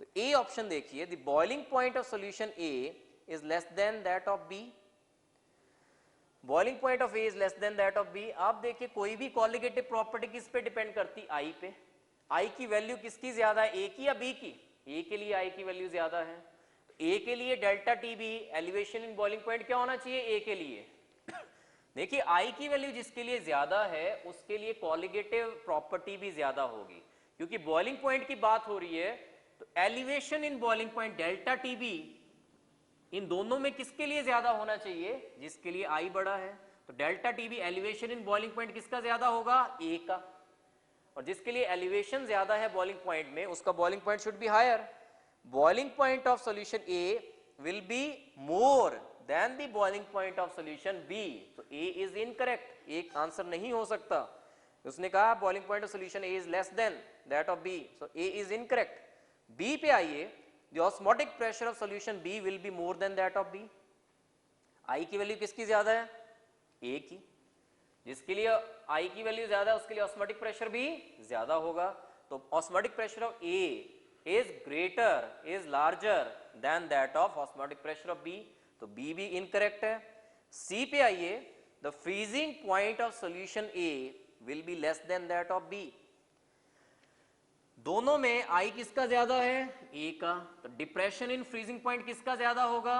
तो A option देखिए, the boiling point of solution A is less than that of B. Boiling point of A is less than that of B. आप देखिए कोई भी colligative property किस पे depend करती? I पे. I की वैल्यू किसकी ज्यादा है, A की या B की? A के लिए I की वैल्यू ज्यादा है, तो A के लिए delta TB elevation in boiling point क्या होना चाहिए? A के लिए. देखिए I की वैल्यू जिसके लिए ज्यादा है उसके लिए कॉलिगेटिव प्रॉपर्टी भी ज्यादा होगी, क्योंकि बॉइलिंग पॉइंट की बात हो रही है, तो elevation in boiling point delta TB इन दोनों में किसके लिए ज्यादा होना चाहिए? जिसके लिए I बड़ा है, तो delta TB elevation in boiling point किसका ज्यादा होगा? A का. और जिसके लिए एलिवेशन ज्यादा है बॉइलिंग पॉइंट में उसका boiling point should be higher. Boiling point of solution A will be more than the boiling point of solution B. तो A is incorrect. एक आंसर नहीं हो सकता. उसने कहा boiling point of solution A is less than that of B. So A is incorrect. B पे आइए, the osmotic pressure of solution B will be more than that of B. I की value किसकी ज्यादा है? A की. जिसके लिए I की वैल्यू ज्यादा है उसके लिए osmotic pressure भी ज्यादा होगा. तो osmotic pressure of A is greater, is larger than that of osmotic pressure of B. तो B भी इनकरेक्ट है. C पे आइए, the freezing point of solution A will B less than that of B. दोनों में I किसका ज्यादा है? A का. तो डिप्रेशन इन फ्रीजिंग पॉइंट किसका ज्यादा होगा?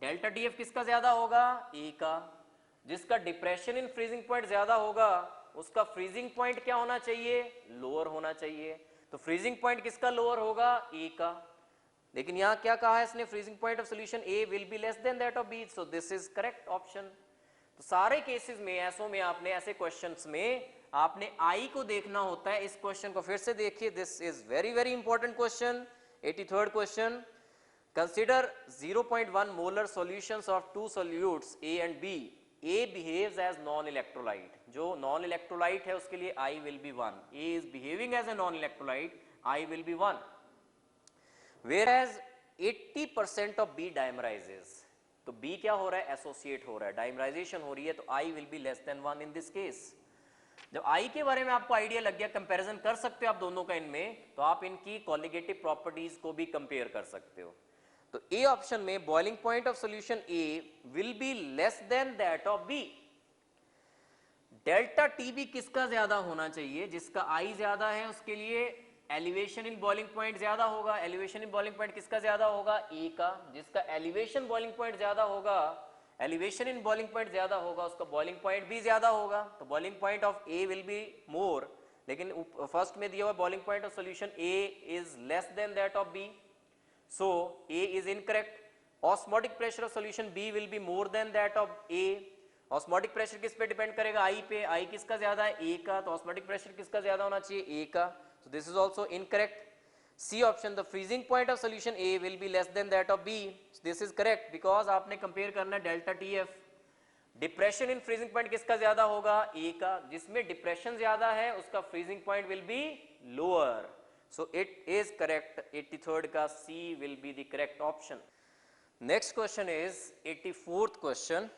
डेल्टा TF किसका ज्यादा होगा? A का. जिसका डिप्रेशन इन फ्रीजिंग पॉइंट ज्यादा होगा उसका फ्रीजिंग पॉइंट क्या होना चाहिए? लोअर होना चाहिए. तो फ्रीजिंग पॉइंट किसका लोअर होगा? A का. लेकिन यहां क्या कहा है इसने? Freezing point of solution A will B less than that of B. So this is correct option. तो सारे केसेस में ऐसों में आपने ऐसे क्वेश्चंस में आपने I को देखना होता है. इस क्वेश्चन को फिर से देखिए, this is very very important question. 83rd question. Consider 0.1 molar solutions of two solutes A and B. A behaves as non electrolyte. जो नॉन इलेक्ट्रोलाइट है उसके लिए I will be 1. A is behaving as a non electrolyte, I will be 1. Whereas 80% of B dimerizes. तो B क्या हो रहा है? Associate हो रहा है, डाइमराइजेशन हो रही है, तो I will be less than 1 in this case. जब I के बारे में आपको आइडिया लग गया, कंपैरिजन कर सकते हो आप दोनों का इनमें, तो आप इनकी कॉलिगेटिव प्रॉपर्टीज को भी कंपेयर कर सकते हो. तो A ऑप्शन में boiling point of solution A will B less than that of B. Delta TB किसका ज्यादा होना चाहिए? जिसका I ज्यादा है उसके लिए एलिवेशन इन बॉइलिंग पॉइंट ज्यादा होगा. एलिवेशन इन बॉइलिंग पॉइंट किसका ज्यादा होगा? A का. जिसका एलिवेशन बॉइलिंग पॉइंट ज्यादा होगा, एलिवेशन इन बॉइलिंग पॉइंट ज्यादा होगा, उसका बॉइलिंग पॉइंट भी ज्यादा होगा. तो boiling point of A will be मोर, लेकिन फर्स्ट में दिया हुआ boiling point of solution A is less than that of B. So A is incorrect. Osmotic pressure of solution B will be more than that of A. Osmotic pressure किस पे depend करेगा? I पे. I किसका ज्यादा है? A का. तो osmotic pressure किसका ज्यादा होना चाहिए? A का. So this is also incorrect. C option, the freezing point of solution A will be less than that of B. So this is correct because आपने compare करना है delta TF. Depression in freezing point किसका ज्यादा होगा? ए का। जिसमें depression ज्यादा है उसका freezing point will be lower, so it is correct. 83rd का C will be the correct option. Next question is 84th question,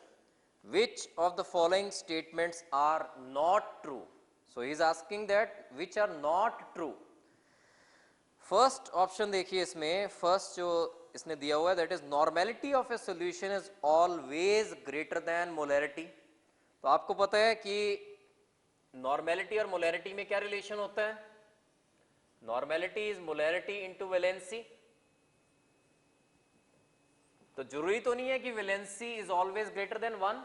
which of the following statements are not true? So he is asking that which are not true. First option देखिए, इसमें first जो इसने दिया हुआ है that is normality of a solution is always greater then molarity. तो आपको पता है कि नॉर्मेलिटी और मोलैरिटी में क्या रिलेशन होता है? Normality is molarity into valency. तो जरूरी तो नहीं है कि valency is always greater than 1,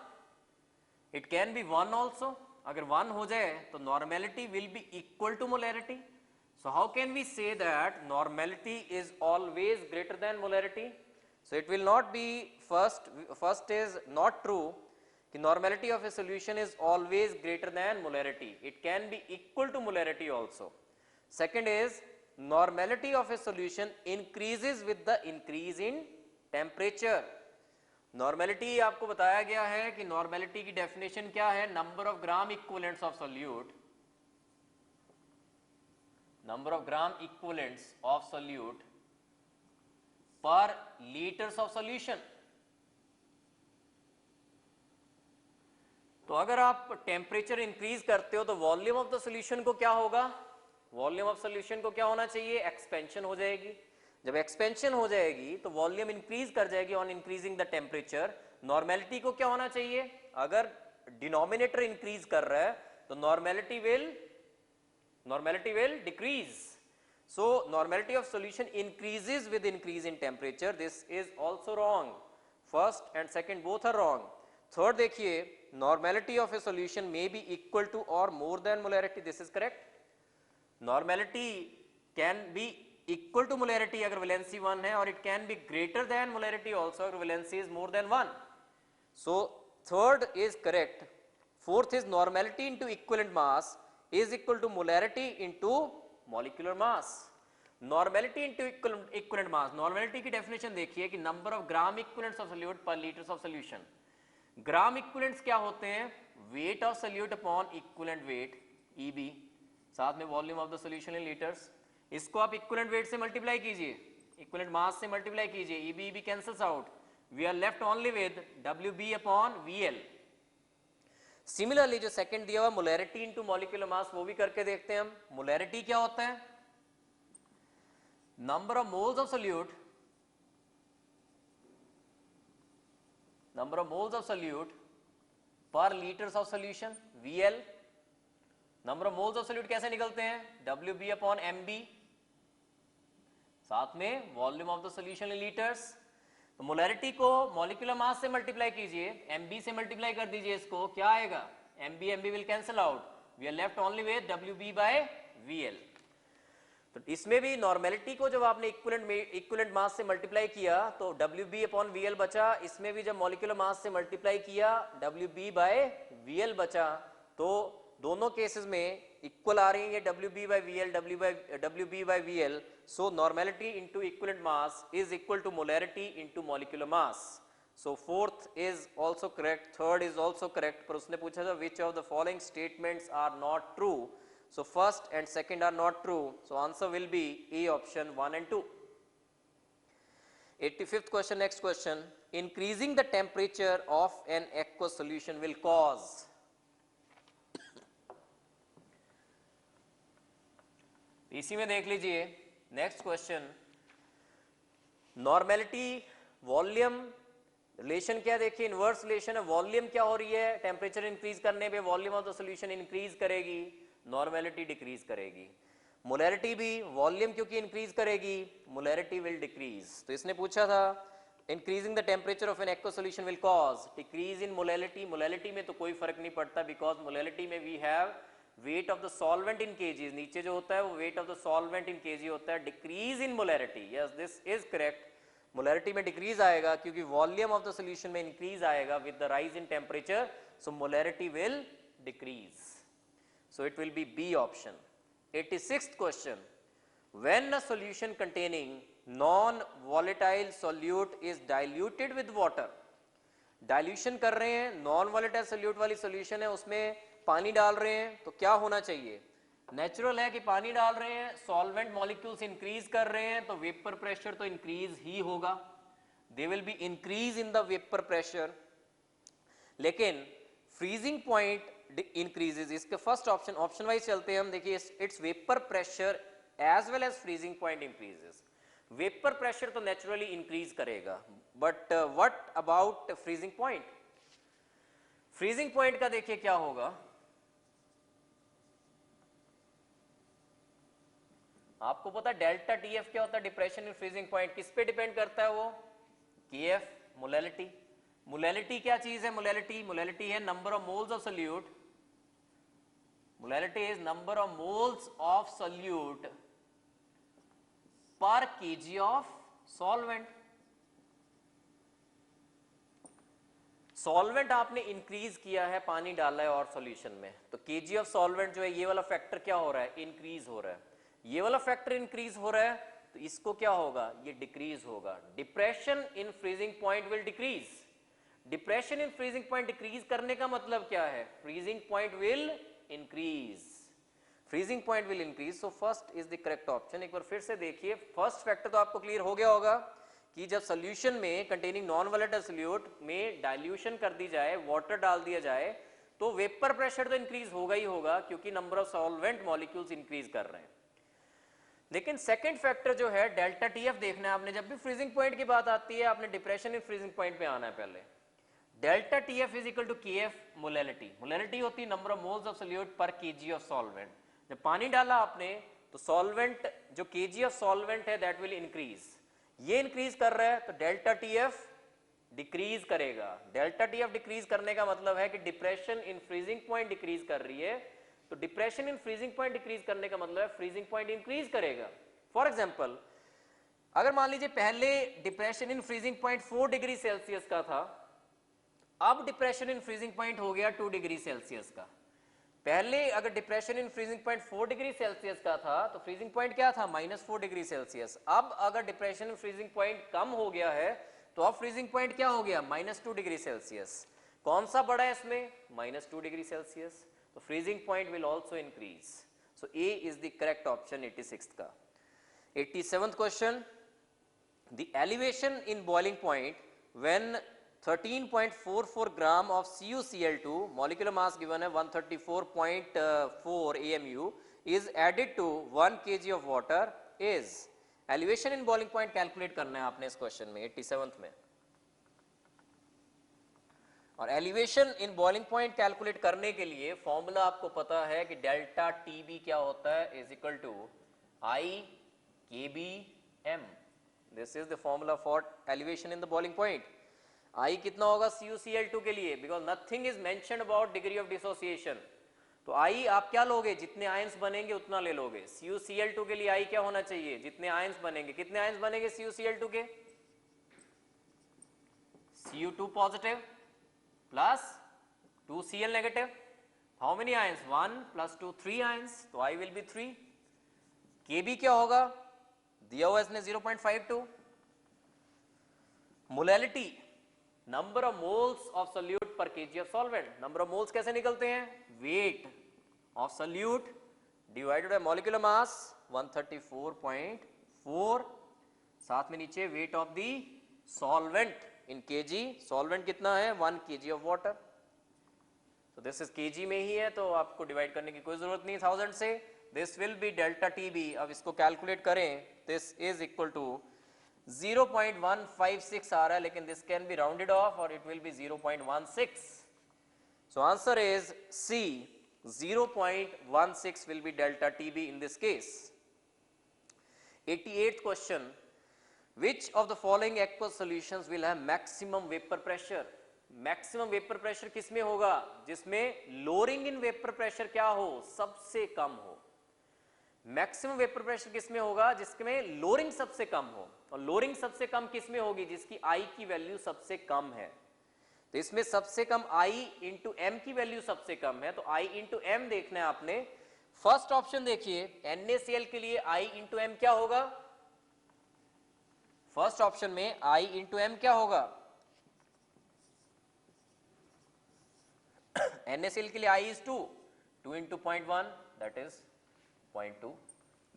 it can be 1 also. अगर 1 हो जाए तो normality will be equal to molarity. So how can we say that normality is always greater than molarity? So it will not be first is not true कि normality of a solution is always greater than molarity. It can be equal to molarity also. Second is normality of a solution increases with the increase in temperature. Normality आपको बताया गया है कि normality की definition क्या है? Number of gram equivalents of solute, number of gram equivalents of solute per liters of solution। तो अगर आप टेम्परेचर इंक्रीज करते हो तो वॉल्यूम ऑफ द सॉल्यूशन को क्या होगा? वॉल्यूम ऑफ सॉल्यूशन को क्या होना चाहिए? एक्सपेंशन हो जाएगी। जब एक्सपेंशन हो जाएगी तो वॉल्यूम इंक्रीज कर जाएगी on increasing the temperature. Normality को क्या होना चाहिए? अगर डिनोमिनेटर इंक्रीज कर रहा है तो normality will decrease. So normality of solution increases with increase in temperature. This is also wrong. First and second both are wrong. Third देखिए, normality of a solution may be equal to or more than molarity. This is correct. Normality can be equal to molarity अगर valency 1 है, और it can be greater than molarity also अगर valency is more than 1. So third is correct. Fourth is normality into equivalent mass is equal to molarity into molecular mass. Normality into equivalent mass, normality की definition देखिए कि number of gram equivalents of solute per liters of solution. gram equivalents क्या होते हैं? weight of solute upon equivalent weight, EB, साथ में volume of the solution in liters। इसको आप equivalent weight से multiply कीजिए, equivalent mass से multiply कीजिए, EB cancels out, we are left only with WB upon VL। Similarly जो second दिया हुआ मोलैरिटी इनटू मॉलिक्यूलर मास, वो भी करके देखते हैं हम। मोलैरिटी क्या होता है? Number of moles of solute, number of moles of solute पर litres of solution, VL। Number of moles of solute कैसे निकलते हैं? WB अपॉन MB, साथ में volume of the solution in litres. तो मोलैरिटी को मॉलिक्यूलर मास से multiply कीजिए, MB से मल्टीप्लाई कर दीजिए, इसको क्या आएगा? MB will cancel out, we are left only with WB by VL। तो इसमें भी नॉर्मेलिटी को जब आपने इक्विवेलेंट मास से मल्टीप्लाई किया तो WB अपॉन VL बचा, इसमें भी जब मॉलिक्यूलर मास से मल्टीप्लाई किया WB बाय VL बचा। तो दोनों केसेस में इक्वल आ रही है WB by VL, WB by VL। So normality into equivalent mass is equal to molarity into molecular mass. So fourth is also correct, third is also correct। पर उसने पूछा था which of the following statements are not true? So first and second are not true. So answer will be A option 1 and 2. 85th question, next question. Increasing the temperature of an aqueous solution will cause। इसी में देख लीजिए next question, normality volume relation क्या देखिए, inverse relation है। Volume क्या हो रही है? टेम्परेचर इंक्रीज करने पे volume of the solution increase करेगी, नॉर्मेलिटी डिक्रीज करेगी। मोलैरिटी भी वॉल्यूम क्योंकि इंक्रीज करेगी, मोलैरिटी विल डिक्रीज। तो इसने पूछा था increasing the temperature of an aqueous solution will cause decrease in molarity. Molarity में तो कोई फर्क नहीं पड़ता बिकॉज मोलैरिटी में we have weight of the solvent in KGs, नीचे जो होता है वो weight of the solvent in KG होता है। Decrease in molarity, yes this is correct. Molarity में डिक्रीज आएगा क्योंकि वॉल्यूम ऑफ द सॉल्यूशन में इंक्रीज आएगा with the rise in temperature, so molarity will decrease. So it will be B option. 86th question, when a solution containing non volatile solute is diluted with water, dilution कर रहे हैं, non volatile solute वाली solution है, उसमें पानी डाल रहे हैं, तो क्या होना चाहिए? नेचुरल है कि पानी डाल रहे हैं, सॉल्वेंट मॉलिक्यूल्स इंक्रीज कर रहे हैं, तो वेपर प्रेशर तो इंक्रीज ही होगा, they will be increase in the vapour pressure. लेकिन फ्रीजिंग पॉइंट इंक्रीजेज, इसके फर्स्ट ऑप्शन, ऑप्शन वाइज चलते हैं हम, देखिए it's vapour pressure as well as freezing point increases. Vapour pressure तो नेचुरली इंक्रीज करेगा, but what about freezing point? Freezing point का देखिए क्या होगा, आपको पता है डेल्टा टीएफ क्या होता है? डिप्रेशन इन फ्रीजिंग पॉइंट किस पे डिपेंड करता है? वो केएफ, मोलैलिटी। मोलैलिटी क्या चीज है? मोलैलिटी है number of moles of solute, molality is number of moles of solute पर केजी ऑफ सॉल्वेंट। सॉल्वेंट आपने इंक्रीज किया है, पानी डाला है और सॉल्यूशन में, तो केजी ऑफ सॉल्वेंट जो है, ये वाला फैक्टर क्या हो रहा है? इंक्रीज हो रहा है। ये वाला फैक्टर इंक्रीज हो रहा है, तो इसको क्या होगा? ये डिक्रीज होगा। Depression in freezing point will decrease. Depression in freezing point decrease करने का मतलब क्या है? Freezing point will increase, freezing point will increase. So first is the correct option. एक बार फिर से देखिए, फर्स्ट फैक्टर तो आपको क्लियर हो गया होगा कि जब सोल्यूशन में कंटेनिंग नॉन वॉलेटाइल सोल्यूट में डाइल्यूशन कर दी जाए, वाटर डाल दिया जाए, तो वेपर प्रेशर तो इंक्रीज होगा ही होगा, क्योंकि number of solvent molecules increase कर रहे हैं। लेकिन सेकंड फैक्टर जो है डेल्टा टीएफ देखना है आपने। जब भी फ्रीजिंग पॉइंट की बात आती है, आपने डिप्रेशन इन फ्रीजिंग पॉइंट पे आना है पहले। Delta TF is equal to KF molality. Molality होती है number of moles of solute पर केजी ऑफ सॉल्वेंट। जब पानी डाला आपने, तो सॉल्वेंट जो केजी ऑफ सॉल्वेंट है दैट विल इंक्रीज। ये इंक्रीज कर रहा है, तो डेल्टा टीएफ डिक्रीज करेगा। डेल्टा टीएफ डिक्रीज करने का मतलब है कि depression in freezing point decrease कर रही है, तो depression in freezing point decrease करने का मतलब है फ्रीजिंग पॉइंट इंक्रीज करेगा। फॉर एग्जांपल, अगर मान लीजिए पहले depression in freezing point 4 degree Celsius का था, अब डिप्रेशन इन फ्रीजिंग पॉइंट हो गया 2 डिग्री सेल्सियस का। पहले अगर depression in freezing point 4 degree Celsius का था, तो फ्रीजिंग पॉइंट क्या था? -4 डिग्री सेल्सियस। अब अगर डिप्रेशन इन फ्रीजिंग पॉइंट कम हो गया है, तो अब फ्रीजिंग पॉइंट क्या हो गया? -2 डिग्री सेल्सियस। कौन सा बड़ा है इसमें? -2 डिग्री सेल्सियस। तो freezing point will also increase. So A is the correct option 86 का। 87th question, the elevation in boiling point when 13.44 gram of CuCl2, molecular mass given है 134.4 AMU, is added to 1 kg of water is। Elevation in boiling point calculate करना है आपने इस question में 87th में। और elevation in boiling point calculate करने के लिए फॉर्मूला आपको पता है कि डेल्टा टीबी क्या होता है? Is equal to I K B M. This is the formula for elevation in the boiling point. I कितना होगा CuCl2 के लिए? Because nothing is mentioned about degree of dissociation. तो आई आप क्या लोगे? जितने आयंस बनेंगे उतना ले लोगे। CuCl2 के लिए आई क्या होना चाहिए? जितने आयंस बनेंगे। कितने आयंस बनेंगे CuCl2 के? Cu2 positive plus 2Cl negative. How many ions? 1 + 2 3 ions, तो आई विल बी 3। Kb क्या होगा? दिया हुआ इसने 0.52। Molality number of moles of solute पर KG of solvent. Number of moles कैसे निकलते हैं? Weight of solute divided by molecular mass 134.4, साथ में नीचे weight of the solvent in kg. Solvent कितना है? 1 kg ऑफ वाटर। तो दिस इज केजी में ही है, तो आपको डिवाइड करने की कोई जरूरत नहीं 1000 से। This will be delta TB. अब इसको कैलकुलेट करें, दिस इज इक्वल टू 0.156 आ रहा है, लेकिन this can be rounded off और it will be 0.16। So answer is C, 0.16 will be delta TB in this case. 88th question, which of the following aqueous solutions will have maximum vapor pressure? Maximum vapour pressure किसमें होगा? जिसमें lowering in vapour pressure क्या हो? सबसे कम हो। Maximum vapour pressure किसमें होगा? जिसमें लोअरिंग सबसे कम हो। और लोअरिंग सबसे कम किसमें होगी? जिसकी आई की वैल्यू सबसे कम है। तो इसमें सबसे कम आई इंटू एम की वैल्यू सबसे कम है, तो आई इंटू एम देखना है आपने। फर्स्ट ऑप्शन देखिए, NaCl के लिए आई इंटू एम क्या होगा? फर्स्ट ऑप्शन में आई इंटू एम क्या होगा? NaCl के लिए I is 2, 2 into 0.1 that is 0.2.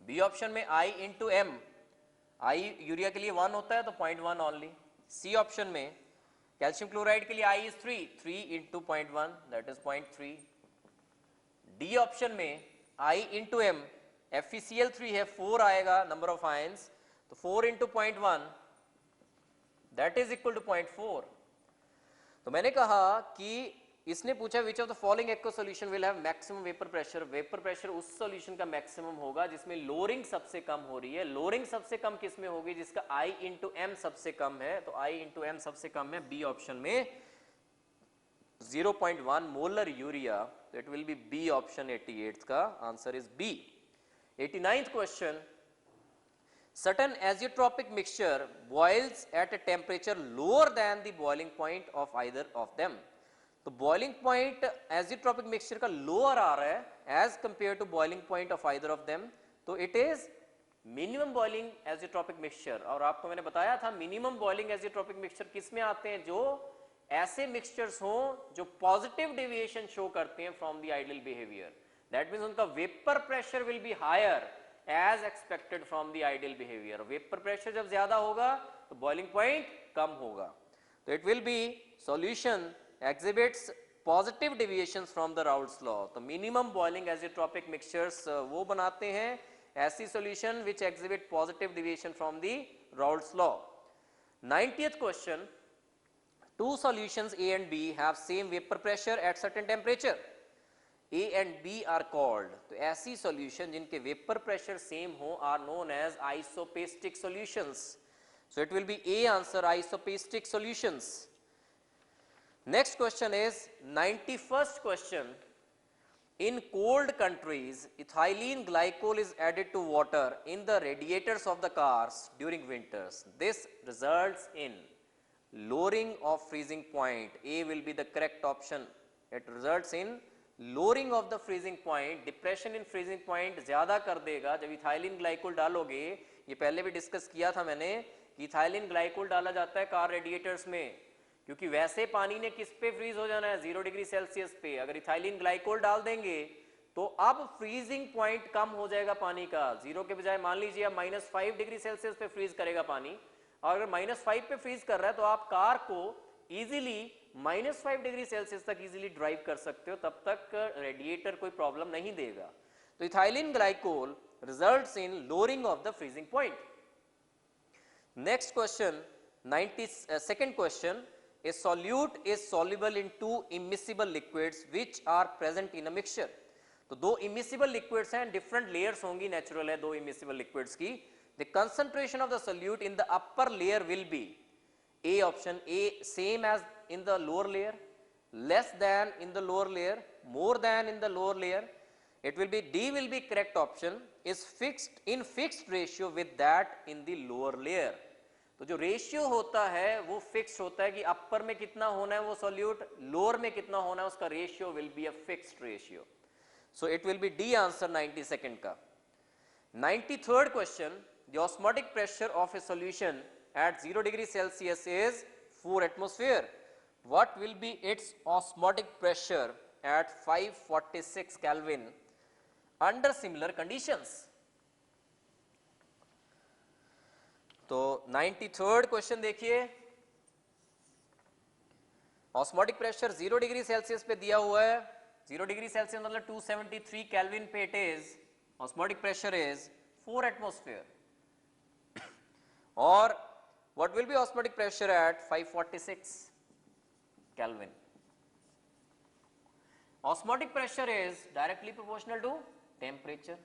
B option में I into M, I urea के लिए 1 होता है तो 0.1 ओनली. C ऑप्शन में कैल्शियम क्लोराइड के लिए I is 3, 3 into 0.1 that is 0.3. D option में I into M, FeCl3 है 4 आएगा नंबर ऑफ आयंस, तो 4 into 0.1 that is equal to 0.4. तो मैंने कहा कि इसने पूछा which of the following aqua solution will have maximum vapour pressure. Vapour pressure उस सॉल्यूशन का मैक्सिमम होगा जिसमें लोअरिंग सबसे कम हो रही है. लोअरिंग सबसे कम किस में होगी? जिसका I इंटू एम सबसे कम है, तो I इंटू एम सबसे कम है बी ऑप्शन में 0.1 मोलर यूरिया, तो it will be B option. 88 का answer is B. 89th question, certain azeotropic mixture boils at a temperature lower than the boiling point of either of them. तो boiling point azeotropic mixture का lower आ रहा है as compared to boiling point of either of them, तो it is minimum boiling azeotropic mixture. और आपको मैंने बताया था minimum boiling azeotropic mixture किस में आते हैं? जो ऐसे mixtures हों जो positive deviation show करते हैं from the ideal behavior. That means उनका vapor pressure will be higher as expected from the ideal behavior. Vapor pressure जब ज्यादा होगा तो boiling point कम होगा. तो it will be solution exhibits positive deviations from the Raoult's law. तो minimum boiling azeotropic mixtures वो बनाते हैं ऐसी solution which exhibit positive deviation from the Raoult's law. 90th question, two solutions A and B have same vapor pressure at certain temperature. A and B are called, तो ऐसी solution जिनके vapor pressure same हो are known as isopastic solutions. So it will be A answer, isopastic solutions. Next question is 91st question. In cold countries, ethylene glycol is added to water in the radiators of the cars during winters. This results in lowering of freezing point. A will be the correct option. It results in lowering of the freezing point. Depression in freezing point ज़्यादा कर देगा जब ethylene glycol डालोगे. ये पहले भी discuss किया था मैंने कि इथाइलिन ग्लाइकोल डाला जाता है कार रेडिएटर्स में, क्योंकि वैसे पानी ने किस पे फ्रीज हो जाना है? 0 डिग्री सेल्सियस पे. अगर इथाइलिन ग्लाइकोल डाल देंगे तो अब फ्रीजिंग पॉइंट कम हो जाएगा पानी का. 0 के बजाय मान लीजिए अब -5 डिग्री सेल्सियस पे फ्रीज करेगा पानी, और अगर -5 पे फ्रीज कर रहा है तो आप कार को इजीली -5 डिग्री सेल्सियस तक इजीली ड्राइव कर सकते हो, तब तक रेडिएटर कोई प्रॉब्लम नहीं देगा. तो ethylene glycol results in lowering of the freezing point. Next question, 92nd question, a solute is soluble in two immiscible liquids which are present in a mixture. तो दो immiscible liquids हैं, different layers होंगी, natural है दो immiscible liquids की. The concentration of the solute in the upper layer will be A option, A same as in the lower layer, less than in the lower layer, more than in the lower layer. It will be D will be correct option, is fixed in fixed ratio with that in the lower layer. तो जो ratio होता है वो fixed होता है कि अपर में कितना होना है वो सॉल्यूट, लोअर में कितना होना है उसका ratio will be a fixed ratio. So it will B D answer 92nd का. 93rd question, the osmotic pressure of a solution at 0 degree Celsius is 4 atmosphere. What will be its osmotic pressure at 546 Kelvin under similar conditions? तो 93rd question देखिए, osmotic pressure 0 degree Celsius पे दिया हुआ है. 0 degree Celsius मतलब 273 kelvin पे it is. Osmotic pressure is 4 atmosphere. और what will be osmotic pressure at 546 Kelvin? Osmotic pressure is directly proportional to temperature.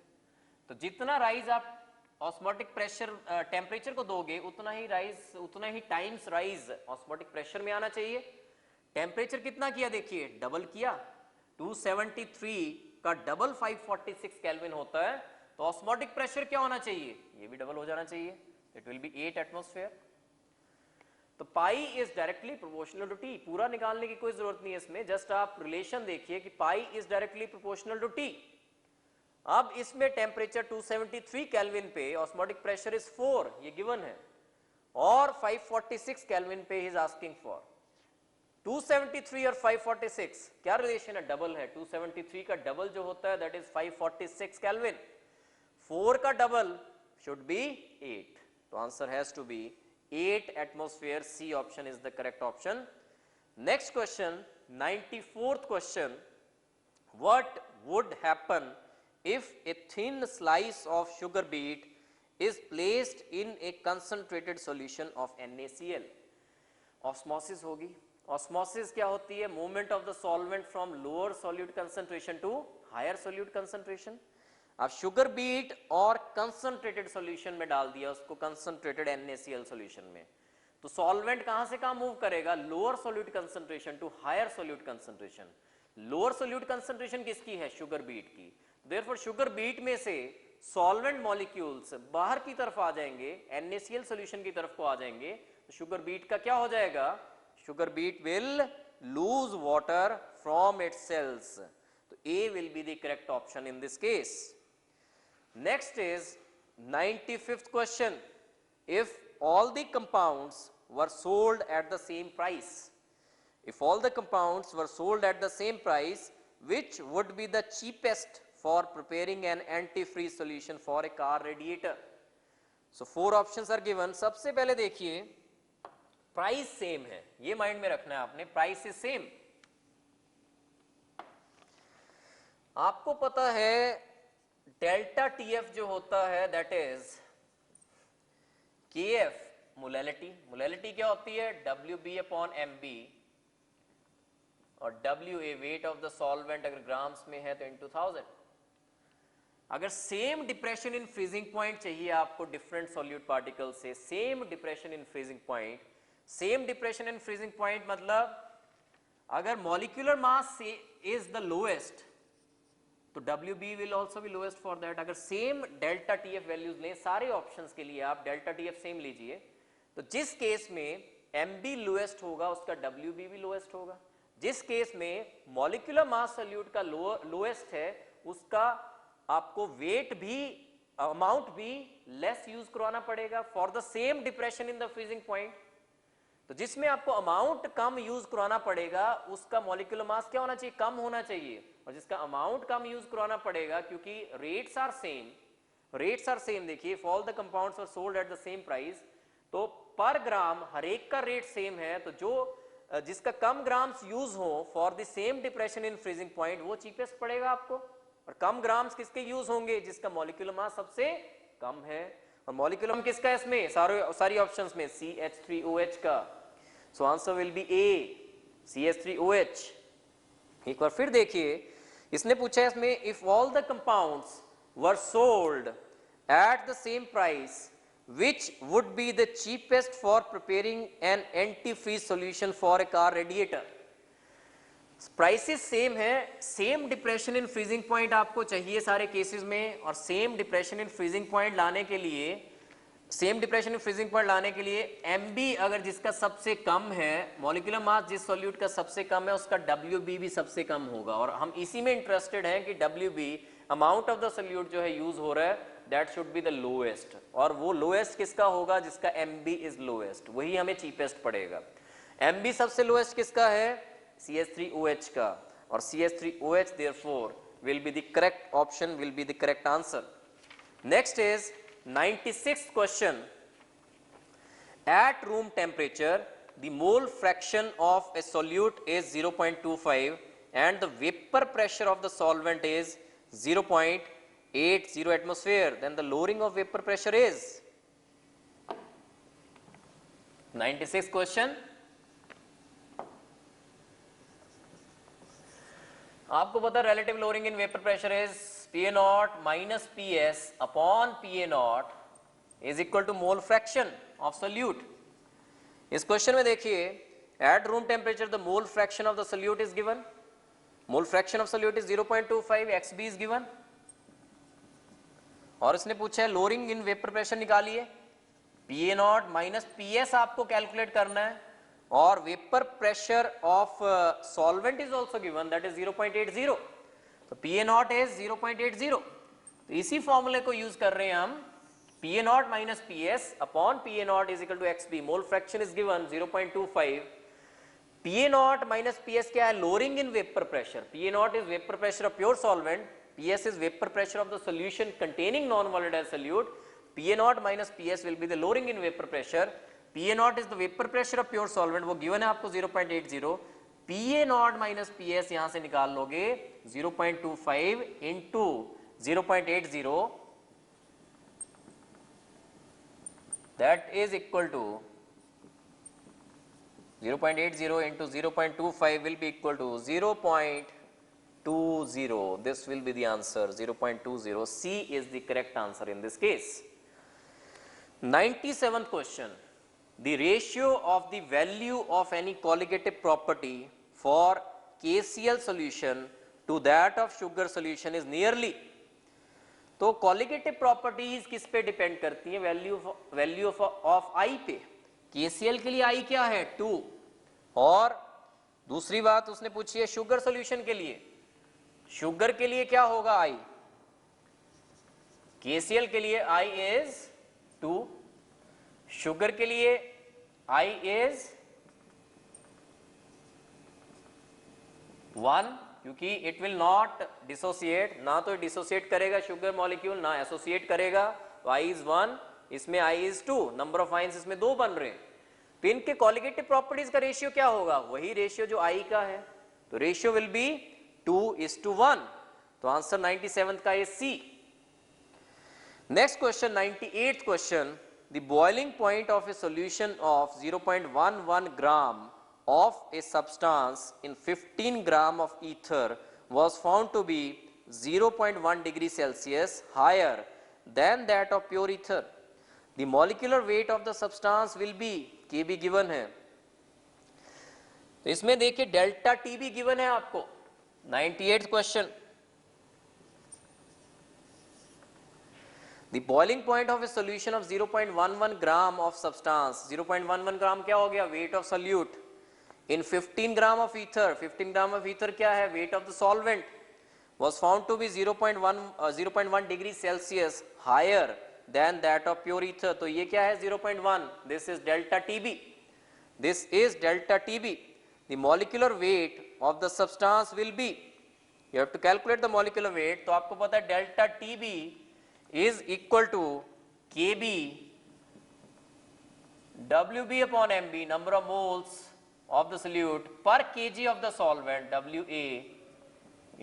तो जितना राइज आप ऑस्मोटिक प्रेशर टेम्परेचर को दोगे उतना ही टाइम्स राइज ऑस्मोटिक प्रेशर में आना चाहिए. टेम्परेचर कितना किया देखिए, डबल किया. 273 का डबल 546 केल्विन होता है, तो ऑस्मोटिक प्रेशर क्या होना चाहिए? ये भी डबल हो जाना चाहिए. It will be 8 atmosphere. तो pi is directly proportional to T. पूरा निकालने की कोई जरूरत नहीं है इसमें, जस्ट आप रिलेशन देखिए कि pi is directly proportional to T. अब इसमें टेम्परेचर 273 केल्विन पे ऑस्मोटिक प्रेशर इज 4, ये गिवन है, और 546 केल्विन पे इज आस्किंग फॉर. 273 और 546 क्या रिलेशन है? डबल है। 273 का डबल जो होता है दैट इज 546 केल्विन। 4 का डबल शुड बी 8, तो answer has to be 8 atmosphere. C option is the correct option. Next question, 94th question, what would happen if a thin slice of sugar beet is placed in a concentrated solution of NaCl? Osmosis होगी। Osmosis क्या होती है? Movement of the solvent from lower solute concentration to higher solute concentration. अब sugar beet और concentrated solution में डाल दिया उसको, कंसंट्रेटेड NaCl सॉल्यूशन में, तो सॉल्वेंट कहां से कहां मूव करेगा? Lower solute concentration to higher solute concentration. Lower solute concentration किसकी है? शुगर बीट की। देयरफॉर शुगर बीट में से सॉल्वेंट मॉलिक्यूल्स बाहर की तरफ आ जाएंगे, NaCl सॉल्यूशन की तरफ को आ जाएंगे, तो शुगर बीट का क्या हो जाएगा? Sugar beet will lose water from its cells, तो A will be the correct option in this case. Next is 95th question, if all the compounds were sold at the same price, if all the compounds were sold at the same price, which would be the cheapest for preparing an antifreeze solution for a car radiator? So 4 options are given. सबसे पहले देखिए, price same है, ये mind में रखना है आपने, price is same. आपको पता है डेल्टा TF जो होता है that is KF molality. Molality क्या होती है? WB अपॉन MB, और WA wait of the solvent अगर ग्राम्स में है तो इनटू 1000। अगर same depression in freezing point चाहिए आपको डिफरेंट सॉल्यूट पार्टिकल से, same depression in freezing point, same depression in freezing point मतलब अगर molecular mass is the lowest तो WB will also be lowest for that। अगर same delta TF values लें सारे options के लिए, आप डेल्टा TF सेम लीजिए, तो जिस केस में MB लोएस्ट होगा उसका WB भी लोएस्ट होगा। जिस केस में मॉलिक्यूलर मास सॉल्यूट का लोएस्ट है उसका आपको वेट भी, अमाउंट भी लेस यूज करवाना पड़ेगा for the same depression in the freezing point. तो जिसमें आपको अमाउंट कम यूज करवाना पड़ेगा उसका मॉलिक्यूलर मास क्या होना चाहिए? कम होना चाहिए, और जिसका अमाउंट कम यूज करवाना पड़ेगा क्योंकि रेट्स आर सेम। देखिए, if all the compounds are sold at the same price, तो पर ग्राम हर एक का रेट सेम है, तो जो जिसका कम ग्राम्स यूज हो for the same depression in freezing point वो चीपेस्ट पड़ेगा आपको। और कम ग्राम्स किसके यूज होंगे? जिसका मॉलिक्यूलर मास सबसे कम है। और मॉलिक्यूलर किसका है इसमें? सारी ऑप्शंस में CH3OH का। So answer will be A, CH3OH। एक बार फिर देखिए, इसने पूछा है इसमें, if all the compounds were sold at the same price which would be the cheapest for preparing an antifreeze solution for a car radiator? Prices same है, same depression in freezing point आपको चाहिए सारे cases में, और same depression in freezing point लाने के लिए MB अगर जिसका सबसे कम है, मॉलिक्यूलर मास जिस सॉल्यूट का सबसे कम है उसका WB भी सबसे कम होगा। और हम इसी में इंटरेस्टेड हैं कि WB amount of the solute जो है यूज हो रहा है that should be the lowest, और वो लोएस्ट किसका होगा? जिसका MB इज लोएस्ट, वही हमें चीपेस्ट पड़ेगा। MB सबसे लोएस्ट किसका है? CH3OH का, और CH3OH therefore will be the correct option, will be the correct answer. Next is 96th question. At room temperature, the mole fraction of a solute is 0.25 and the vapor pressure of the solvent is 0.80 atmosphere. Then the lowering of vapor pressure is 96th question. आपको पता relative lowering in vapor pressure is PA0 minus PS upon PA0 is equal to mole fraction of solute. इस question में देखिए, at room temperature the mole fraction of the solute is given. Mole fraction of solute is 0.25, XB is given. और इसने पूछा है lowering in vapor pressure निकालिए, PA0 minus PS आपको calculate करना है, और vapour pressure of solvent is also given that is 0.80, तो PA0 इज 0.80। तो इसी फॉर्मूले को यूज कर रहे हैं हम, PA0 minus PS upon PA0 is equal to XB। Mole fraction is given 0.25, PA naught minus PS क्या है? Lowering in vapour pressure. PA naught is vapour pressure of pure solvent, PS is vapour pressure of the solution containing non-volatile solute. PA naught minus PS will be the lowering in vapour pressure. PA naught is the vapour pressure of pure solvent, वो given है आपको 0.80. पीए naught minus PS यहां से निकाल लोगे 0.25 into 0.80, that is equal to 0.80 into 0.25 will be equal to 0.20. This will be the answer, 0.20. C is the correct answer in this case. 97th question. The ratio of the value of any colligative property for KCl solution to that of sugar solution is nearly. तो colligative properties किस पे depend करती हैं? Value of आई पे. KCL के लिए आई क्या है? 2. और दूसरी बात उसने पूछी है शुगर सॉल्यूशन के लिए. शुगर के लिए क्या होगा आई? केसीएल के लिए आई इज 2, शुगर के लिए आई इज 1, क्योंकि इट विल नॉट डिसोसिएट, ना तो डिसोसिएट करेगा शुगर मॉलिक्यूल, ना एसोसिएट करेगा. तो आई इज 1, इसमें I is 2, number of ions इसमें 2 बन रहे हैं. तो इनके कॉलिगेटिव प्रॉपर्टीज का रेशियो क्या होगा? वही रेशियो जो आई का है. तो रेशियो विल बी 2:1. तो आंसर 97 का is C. Next question 98th question. The boiling point of a solution of 0.11 gram of a substance in 15 gram of ether was found to be 0.1 degree Celsius higher than that of pure ether. The molecular weight of the substance will be Kb given है. तो इसमें देखिए delta Tb given है आपको. 98th question. The boiling point of a solution of 0.11 gram of substance. 0.11 gram क्या हो गया? Weight of solute. In 15 gram of ether, 15 gram of ether क्या है? Weight of the solvent was found to be 0.1 degree Celsius higher than that of pure ether. तो ये क्या है? 0.1. This is delta Tb. This is delta Tb. The molecular weight of the substance will be. You have to calculate the molecular weight. तो आपको पता है delta Tb is equal to Kb Wb upon Mb, number of moles of the solute per kg of the solvent, Wa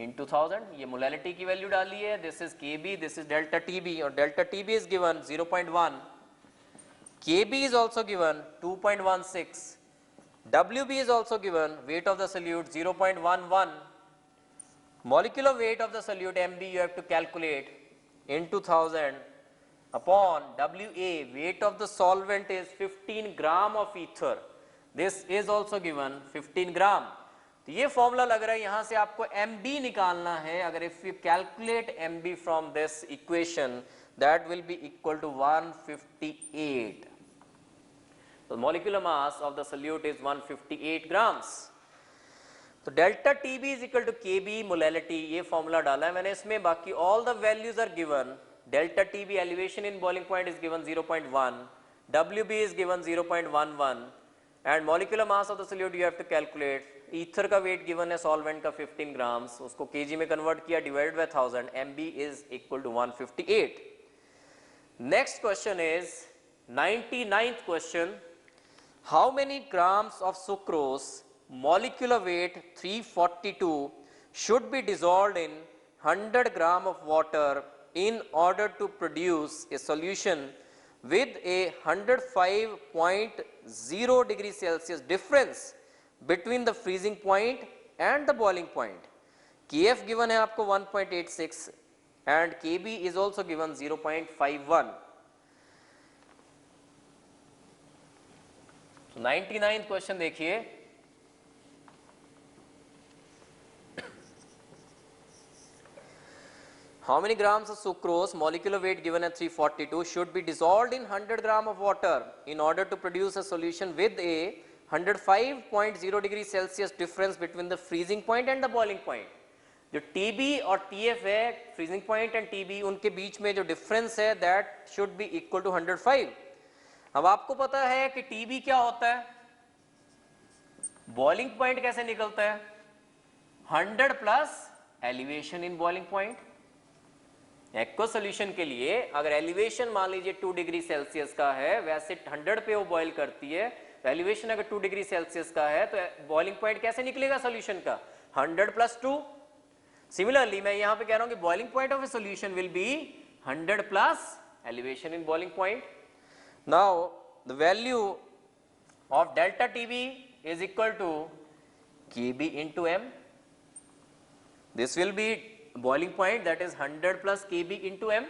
into 1000. ये molality की value डाली है. This is Kb, this is delta Tb, और delta Tb is given 0.1, Kb is also given 2.16, Wb is also given, weight of the solute 0.11, molecular weight of the solute Mb you have to calculate into 1000 upon Wa, weight of the solvent is 15 gram of ether. This is also given 15 gram. तो ये formula लग रहा है यहां से आपको Mb निकालना है. अगर if you calculate Mb from this equation, that will be equal to 158. The molecular mass of the solute is 158 grams. तो delta Tb is equal to Kb molality, ये फॉर्मूला डाला है मैंने इसमें. बाकी all the values are given. Delta Tb elevation in boiling point is given 0.1, Wb is given 0.11, and molecular mass of the solute you have to calculate. Ether का weight given है solvent का 15 grams, उसको kg में convert किया divided by 1000. Mb is equal to 158. Next question is 99th question. How many grams of sucrose, molecular weight 342, should be dissolved in 100 gram of water in order to produce a solution with a 105.0 degree Celsius difference between the freezing point and the boiling point? Kf given है आपको 1.86 and Kb is also given 0.51. 99th question देखिए. How many grams of sucrose, molecular weight given at 342, should be dissolved in 100 gram of water in order to produce a solution with a 105.0 degree Celsius difference between the freezing point and the boiling point? जो TB और TF है, freezing point and TB, उनके बीच में जो difference है, that should be equal to 105. अब आपको पता है कि TB क्या होता है? बॉइलिंग पॉइंट कैसे निकलता है? 100 plus elevation in boiling point. Aqua solution के लिए अगर एलिवेशन मान लीजिए 2 डिग्री सेल्सियस का है, वैसे 100 पे वो बॉइल करती है, तो एलिवेशन अगर 2 डिग्री सेल्सियस का है तो बॉइलिंग पॉइंट कैसे निकलेगा सॉल्यूशन का? 100 प्लस 2। सिमिलरली मैं यहां पे कह रहा हूं कि boiling point of a solution will be 100 plus elevation in boiling point. Now the value of delta TB is equal to Kb into m. This will be boiling point, that is 100 plus Kb into m.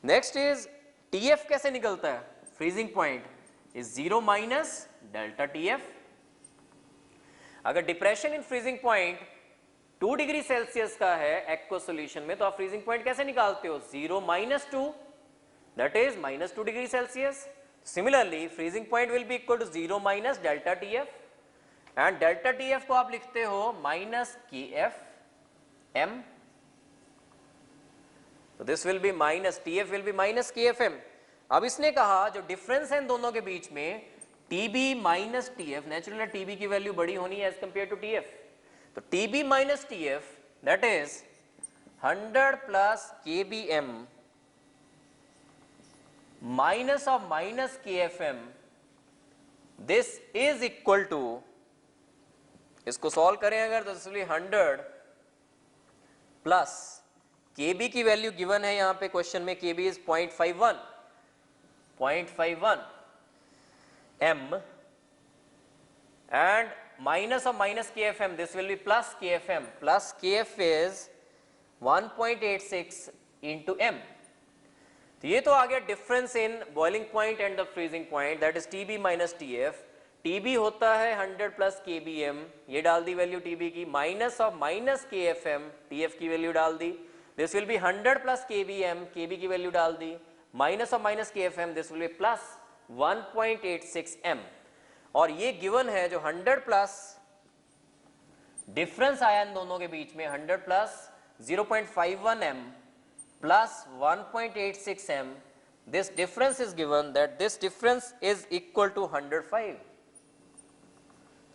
Next is TF कैसे निकलता है? Freezing point is 0 minus delta TF. अगर depression in freezing point 2 degree Celsius का है aqua solution में, तो आप freezing point कैसे निकालते हो? 0 minus 2, that is minus 2 degree Celsius. Similarly, freezing point will be equal to 0 minus delta TF, and delta TF को आप लिखते हो minus KF m. So this will be minus TF will be minus KF m. अब इसने कहा जो difference है इन दोनों के बीच में TB minus TF, नेचुरल है TB की वैल्यू बड़ी होनी है एज कम्पेयर टू TF, तो TB minus TF that is 100 plus KBm minus of minus KFM, this is equal to, इसको सॉल्व करें अगर तो इसलिए 100 प्लस KB की वैल्यू गिवन है यहां पे क्वेश्चन में, KB is 0.51 m and minus of minus KFM, this will be plus KFM, plus KF is 1.86 into m. तो ये तो आ गया difference in boiling point and the freezing point, that is TB minus TF. TB होता है 100 plus KBM, ये डाल दी वैल्यू TB की, minus of minus KFM, TF की वैल्यू डाल दी, this will be 100 plus KBM, KB की वैल्यू डाल दी, minus of minus KFM, this will be plus 1.86 m. और ये गिवन है जो 100 प्लस डिफरेंस आया इन दोनों के बीच में, 100 plus 0.51 m plus 1.86 m, this difference is given that this difference is equal to 105.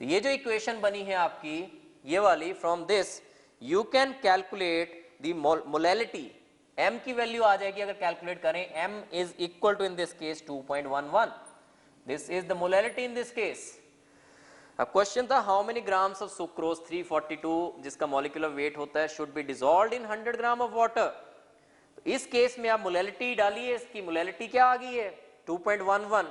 तो ये जो इक्वेशन बनी है आपकी ये वाली, from this you can calculate the molality, m की वैल्यू आ जाएगी अगर कैलकुलेट करें, m is equal to in this case 2.11. this is the molality in this case. अब क्वेश्चन था how many grams of sucrose 342 जिसका molecular weight होता है should be dissolved in 100 gram of water. इस case में आप molality डालिए, इसकी मोलैलिटी क्या आ गई है 2.11.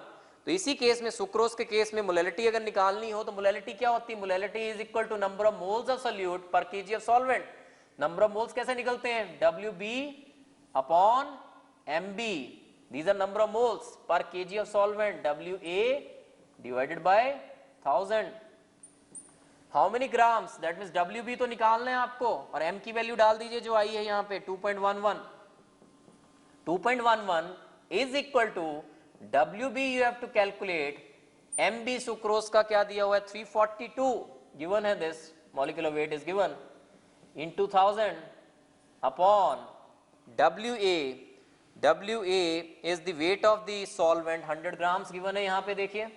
तो इसी केस में सुक्रोज के केस में मोलैलिटी अगर निकालनी हो तो मोलैलिटी क्या होती है? Molality is equal to number of moles of solute पर KG of solvent. Number of moles कैसे निकलते हैं? WB upon MB, these are number of moles पर KG of solvent, WA divided by 1000. How many grams, that means WB तो निकालना है आपको और M की वैल्यू डाल दीजिए जो आई है यहाँ पे 2.11. 2.11 is equal to WB, you have to calculate MB sucrose का क्या दिया हुआ है 342 given है, this molecular weight is given into 1000 upon WA. WA is the weight of the solvent, 100 grams given है यहाँ पे. देखिए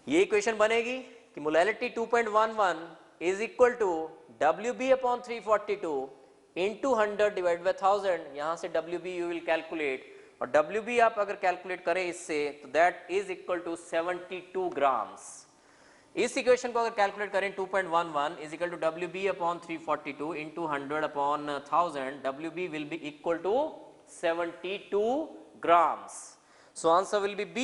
ये इक्वेशन बनेगी कि molality 2.11 is equal to WB upon 342 into 100 divide by 1000. यहाँ से WB you will calculate, और WB आप अगर कैलकुलेट करें इससे तो that is equal to 72 grams. इस इक्वेशन को अगर कैलकुलेट करें 2.11 is equal to WB upon 342 into 100 upon 1000, WB will be equal to 72 grams. So answer will be B.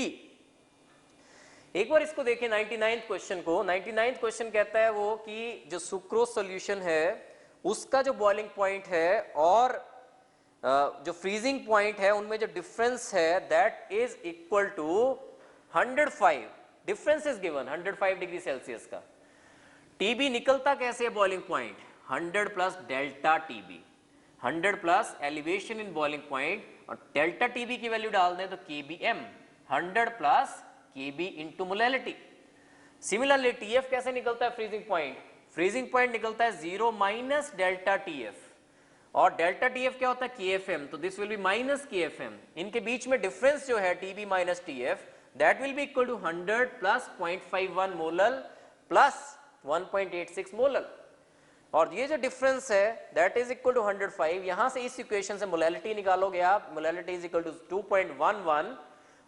एक बार इसको देखिए 99th क्वेश्चन को. 99th क्वेश्चन कहता है वो कि जो सुक्रोज सॉल्यूशन है उसका जो बॉइलिंग पॉइंट है और जो फ्रीजिंग पॉइंट है उनमें जो डिफरेंस है that is equal to 105. Difference is given 105 degree Celsius का. TB निकलता कैसे है boiling point? 100 plus delta TB, 100 plus elevation in boiling point और डेल्टा TB की वैल्यू डाल दें तो KBM, 100 plus KB into molality. Similarly TF कैसे निकलता है फ्रीजिंग पॉइंट? फ्रीजिंग पॉइंट निकलता है 0 माइनस डेल्टा TF, और डेल्टा TF क्या होता है KFM, तो this will B minus KFM. इनके बीच में डिफरेंस जो है TB minus TF that will be equal to 100 plus 0.51 molal plus 1.86 molal, और ये जो डिफरेंस है दैट इज इक्वल टू 105। यहां से इस इक्वेशन से मोलैलिटी निकालोगे आप, मोलैलिटी इज इक्वल टू 2.11,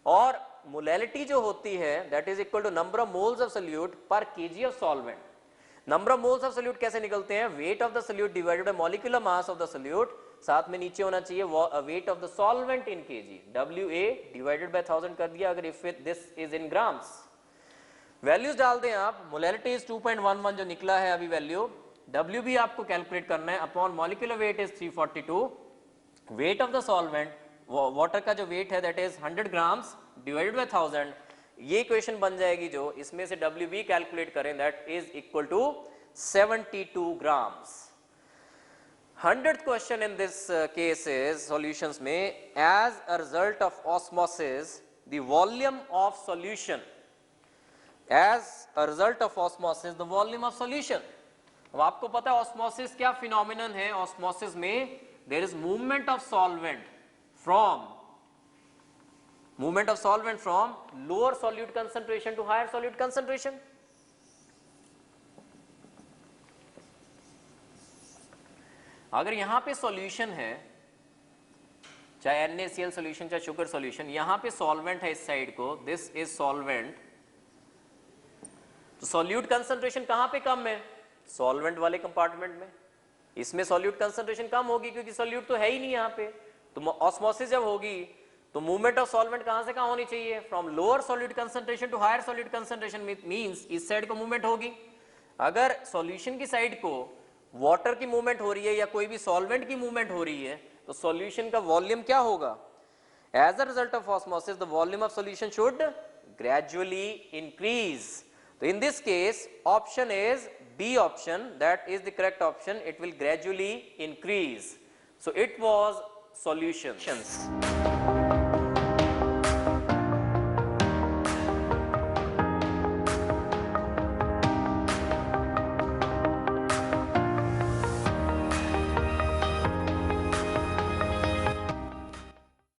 और मोलैलिटी जो होती है that is equal to number of moles of solute पर KG of solvent. Number of moles of solute कैसे निकलते हैं, weight of the solute divided by molecular mass of the solute, साथ में नीचे होना चाहिए weight of the solvent in kg, WA divided by 1000 कर दिया, अगर if this is in grams. Values डाल दें आप, मोलैलिटी इज 2.11 जो निकला है अभी वैल्यू, WB आपको कैलकुलेट करना है upon molecular weight is 342, weight of the solvent water का जो वेट है that is 100 grams divided by 1000, ये इक्वेशन बन जाएगी जो इसमें से WB कैलकुलेट करें that is equal to 72 grams. 100th question in this case is solutions में, as a result of osmosis the volume of solution, as a result of osmosis the volume of solution. अब आपको पता है osmosis क्या phenomenon है, osmosis में there is movement of solvent from lower solute concentration to higher solute concentration. अगर यहां पे सॉल्यूशन है, चाहे NaCl सॉल्यूशन चाहे शुगर सॉल्यूशन, यहां पे सॉल्वेंट है इस साइड को, दिस इज सॉल्वेंट, तो सॉल्यूट कंसंट्रेशन कहां पे कम है, सॉल्वेंट वाले कंपार्टमेंट में। इसमें सॉल्यूट कंसंट्रेशन कम होगी क्योंकि सॉल्यूट तो है ही नहीं यहाँ पे, तो ऑस्मोसिस जब होगी तो मूवमेंट ऑफ सॉल्वेंट कहां से कहां होनी चाहिए, from lower solute concentration to higher solute concentration, means इस साइड को मूवमेंट होगी। अगर सॉल्यूशन की साइड को वाटर की मूवमेंट हो रही है या कोई भी सॉल्वेंट की मूवमेंट हो रही है तो सॉल्यूशन का वॉल्यूम क्या होगा, as a result of osmosis the volume of solution should gradually increase. तो in this case option is B option, that is the correct option, it will gradually increase. So it was solutions.